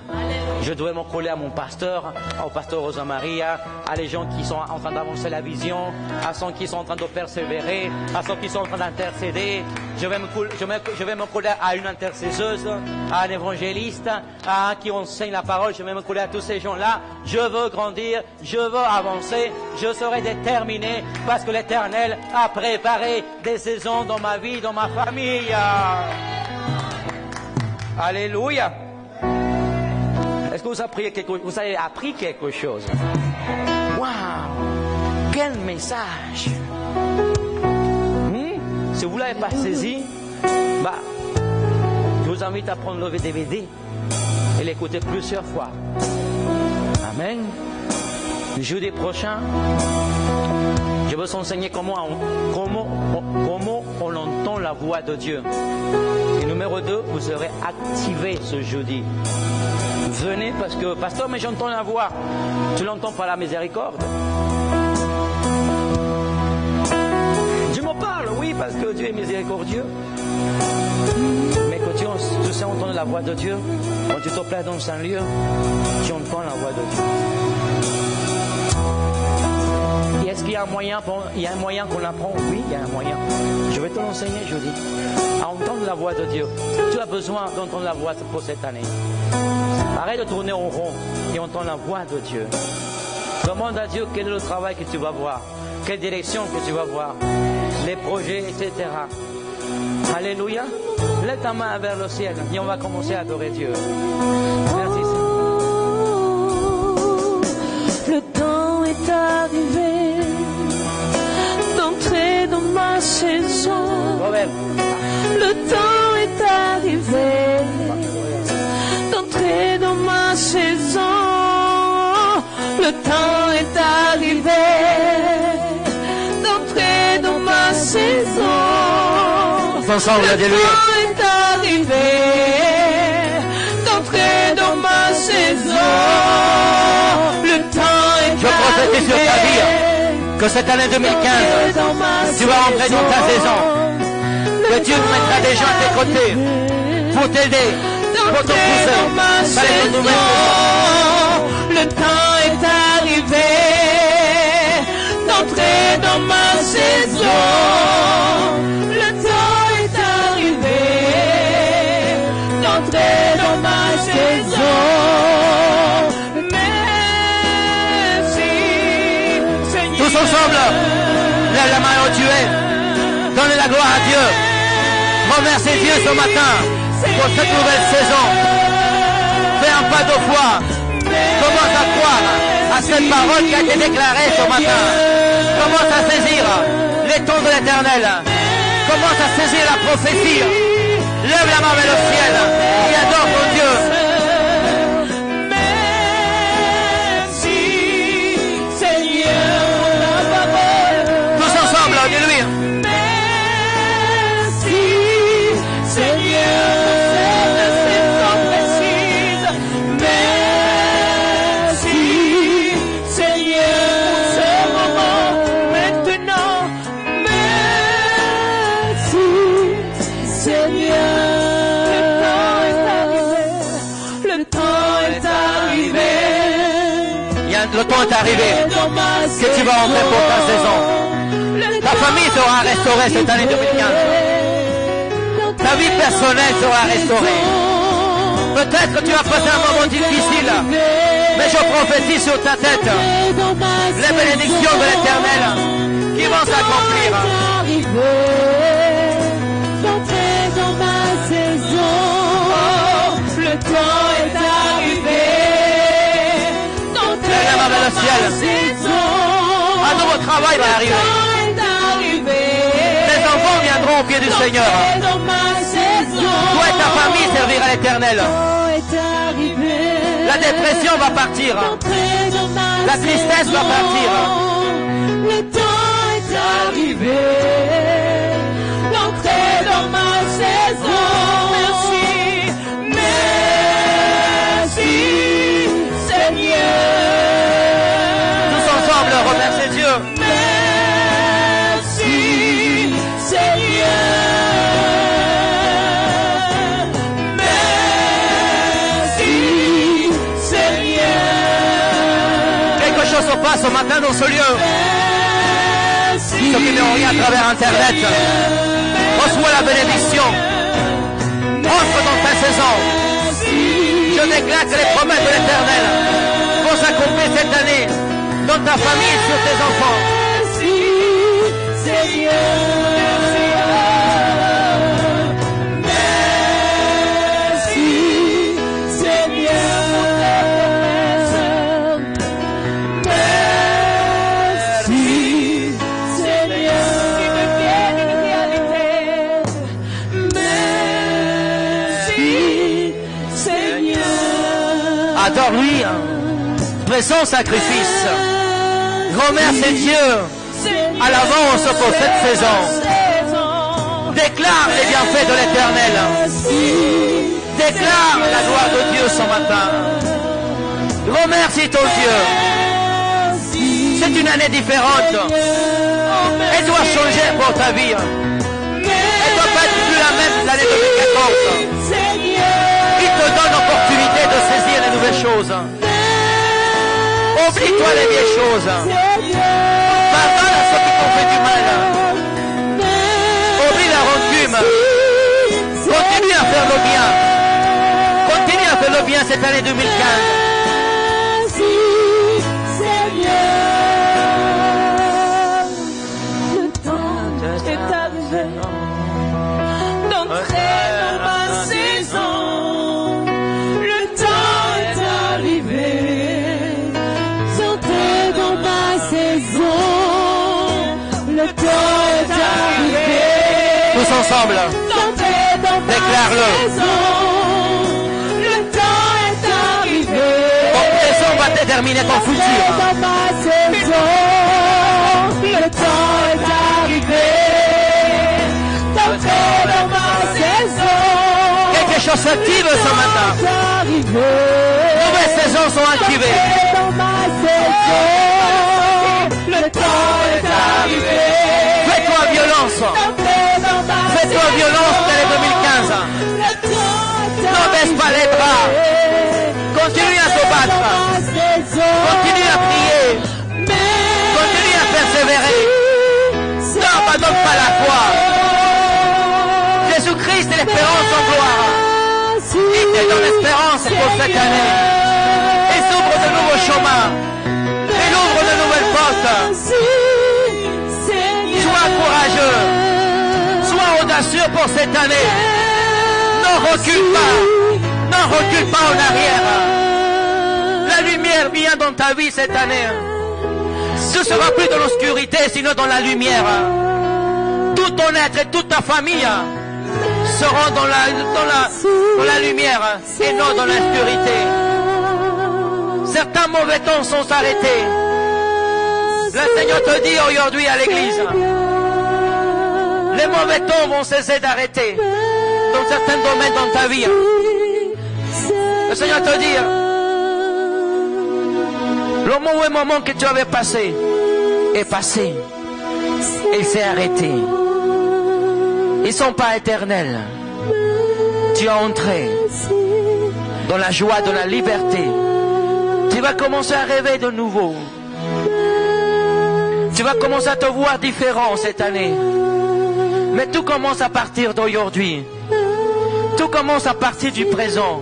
Je dois me coller à mon pasteur, au pasteur Rosa Maria, à les gens qui sont en train d'avancer la vision, à ceux qui sont en train de persévérer, à ceux qui sont en train d'intercéder. Je vais me coller à une intercesseuse, à un évangéliste, à un qui enseigne la parole. Je vais me coller à tous ces gens-là. Je veux grandir, je veux avancer, je serai déterminé parce que l'Éternel a préparé des saisons dans ma vie, dans ma famille. Alléluia. Est-ce que vous avez appris quelque chose? Waouh! Quel message! Si vous ne l'avez pas saisi, je vous invite à prendre le DVD et l'écouter plusieurs fois. Amen. Le jeudi prochain, je veux vous enseigner comment on entend la voix de Dieu. Et numéro 2, vous serez activé ce jeudi. Venez parce que, pasteur, mais j'entends la voix. Tu l'entends par la miséricorde. Dieu me parle, oui, parce que Dieu est miséricordieux. Mais quand tu sais entendre la voix de Dieu, quand tu te plais dans un lieu, tu entends la voix de Dieu. Et est-ce qu'il y a un moyen qu'on apprend? Oui, il y a un moyen. Je vais te l'enseigner, je dis. À entendre la voix de Dieu. Tu as besoin d'entendre la voix pour cette année. Arrête de tourner en rond et entends la voix de Dieu. Demande à Dieu quel est le travail que tu vas voir, quelle direction que tu vas voir, les projets, etc. Alléluia. Lève ta main vers le ciel et on va commencer à adorer Dieu. Merci Seigneur. Le temps est arrivé d'entrer dans ma saison. Robert. Le temps est arrivé d'entrer dans ma saison. Le temps est arrivé d'entrer dans ma saison. Ensemble, le temps est arrivé d'entrer dans ma saison. Le temps est Je prophétise sur ta vie que cette année 2015, tu vas entrer dans ta saison. Que Dieu mettra des gens à tes côtés pour t'aider, pour te pousser. Le temps est arrivé d'entrer dans ma saison. Le temps est arrivé d'entrer dans ma saison. Mes ensemble, lève la main où tu es. Donne la gloire à Dieu. Remercie Dieu ce matin pour cette nouvelle saison. Fais un pas de foi. Commence à croire à cette parole qui a été déclarée ce matin. Commence à saisir les tons de l'Éternel. Commence à saisir la prophétie. Lève la main vers le ciel et adore ton Dieu. Merci, Seigneur, pour la parole. Tous ensemble, dis-lui. Merci, Seigneur, pour cette saison précise. Merci, Seigneur, pour ce moment maintenant. Merci, Seigneur. Le temps est arrivé. Le temps est arrivé que tu vas rentrer pour ta saison. Ta famille sera restaurée cette année 2015. Ta vie personnelle sera restaurée. Peut-être que tu vas passer un moment difficile, mais je prophétise sur ta tête les bénédictions de l'Éternel qui vont s'accomplir. D'entrer dans ma saison, le temps est arrivé. D'entrer Lève la main vers le dans ciel. ma saison, Un nouveau travail va le arriver. temps est arrivé. Les enfants viendront au pied du Seigneur. D'entrer dans ma saison, Toi et ta famille serviront l'Éternel. le temps est arrivé. La dépression va partir. D'entrer dans ma La tristesse va partir. Le temps est arrivé. D'entrer dans ma saison. Merci, merci, Seigneur. Tous ensemble, remerciez Dieu. Merci, Seigneur. Merci, Seigneur. Quelque chose se passe ce matin dans ce lieu. Ceux qui n'ont rien à travers Internet, reçois la bénédiction. Entre dans ta saison. Je déclare que les promesses de l'Éternel vont s'accomplir cette année dans ta famille et sur tes enfants. Merci, Seigneur. Merci, Seigneur. Merci, Seigneur. Qui devienne une réalité. Merci, Seigneur. Adore-lui. Fais son sacrifice. Remercie Dieu à l'avance pour cette saison. Déclare les bienfaits de l'Éternel. Déclare la gloire de Dieu ce matin. Remercie ton Dieu. C'est une année différente. Elle doit changer pour ta vie. Elle ne doit pas être plus la même que l'année 2014. Il te donne l'opportunité de saisir les nouvelles choses. Oublie-toi les vieilles choses. Pardonne à ceux qui t'ont fait du mal. Oublie la rancune. Continue à faire le bien. Continue à faire le bien cette année 2015. Merci, Seigneur. Le temps est arrivé d'entrer dans ma saison. Le temps est arrivé d'entrer dans ma saison. Le temps est arrivé Tous ensemble. d'entrer dans ma Déclare-le. saison. Le temps est arrivé. Ton présent va déterminer ton futur. Dans ma saison, le temps est arrivé. D'entrer dans ma saison, Quelque chose s'active ce matin. Nouvelles saisons sont activées. dans ma saison, le temps est arrivé. Fais-toi violence. Fais-toi violence dans les 2015. Ne baisse pas les bras. Continue à te battre. Continue à prier. Continue à persévérer. N'abandonne pas la foi. Jésus-Christ est l'espérance en gloire. Il te donne l'espérance pour cette année. Il s'ouvre de nouveaux chemins. Il ouvre de nouvelles portes. rassure pour cette année. Ne recule pas. Ne recule pas en arrière. La lumière vient dans ta vie cette année. Tu ne seras plus dans l'obscurité, sinon dans la lumière. Tout ton être et toute ta famille seront dans la lumière et non dans l'obscurité. Certains mauvais temps sont arrêtés. Le Seigneur te dit aujourd'hui à l'église, les mauvais temps vont cesser d'arrêter dans certains domaines dans ta vie. Le Seigneur te dit, le mauvais moment que tu avais passé est passé. Il s'est arrêté. Ils ne sont pas éternels. Tu es entré dans la joie de la liberté. Tu vas commencer à rêver de nouveau. Tu vas commencer à te voir différent cette année. Mais tout commence à partir d'aujourd'hui. Tout commence à partir du présent.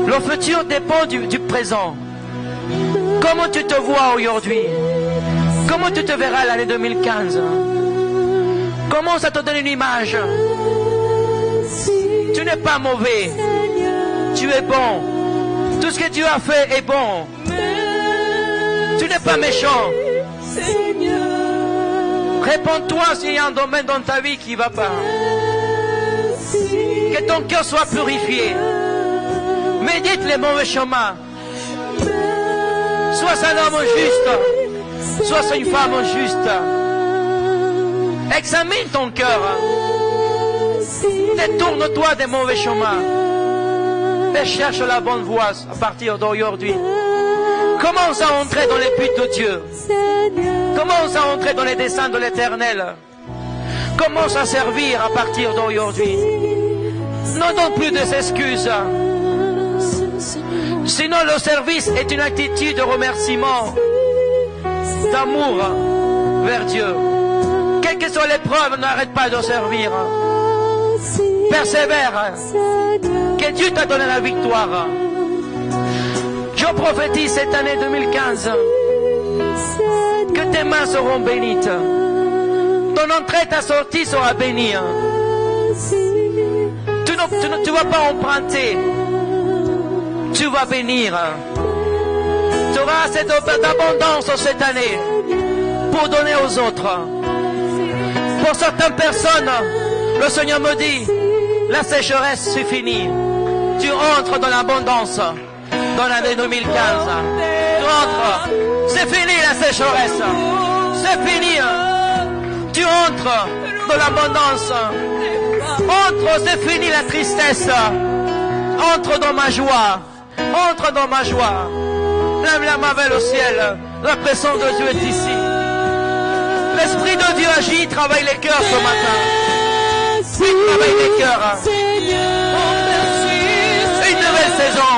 Le futur dépend du présent. Comment tu te vois aujourd'hui? Comment tu te verras l'année 2015? Commence à te donner une image. Tu n'es pas mauvais. Tu es bon. Tout ce que tu as fait est bon. Tu n'es pas méchant. Réponds-toi s'il y a un domaine dans ta vie qui ne va pas. Que ton cœur soit purifié. Médite les mauvais chemins. Sois un homme juste. Sois une femme juste. Examine ton cœur. Détourne-toi des mauvais chemins. Et cherche la bonne voie à partir d'aujourd'hui. Commence à entrer dans les buts de Dieu. Commence à entrer dans les desseins de l'Éternel. Commence à servir à partir d'aujourd'hui. Ne donne plus des excuses. Sinon le service est une attitude de remerciement, d'amour vers Dieu. Quelle que soit l'épreuve, n'arrête pas de servir. Persévère. Que Dieu t'a donné la victoire. Je prophétise cette année 2015 que tes mains seront bénites. Ton entrée et ta sortie sera bénie. Tu ne vas pas emprunter. Tu vas bénir. Tu auras cette abondance cette année pour donner aux autres. Pour certaines personnes, le Seigneur me dit, la sécheresse c'est fini. Tu entres dans l'abondance dans l'année 2015. Tu entres. C'est fini la sécheresse. C'est fini. Tu entres dans l'abondance. Entre, c'est fini la tristesse. Entre dans ma joie. Entre dans ma joie. Lève la main vers le ciel. La présence de Dieu est ici. L'Esprit de Dieu agit, travaille les cœurs ce matin. Oui, travaille les cœurs. C'est une nouvelle saison.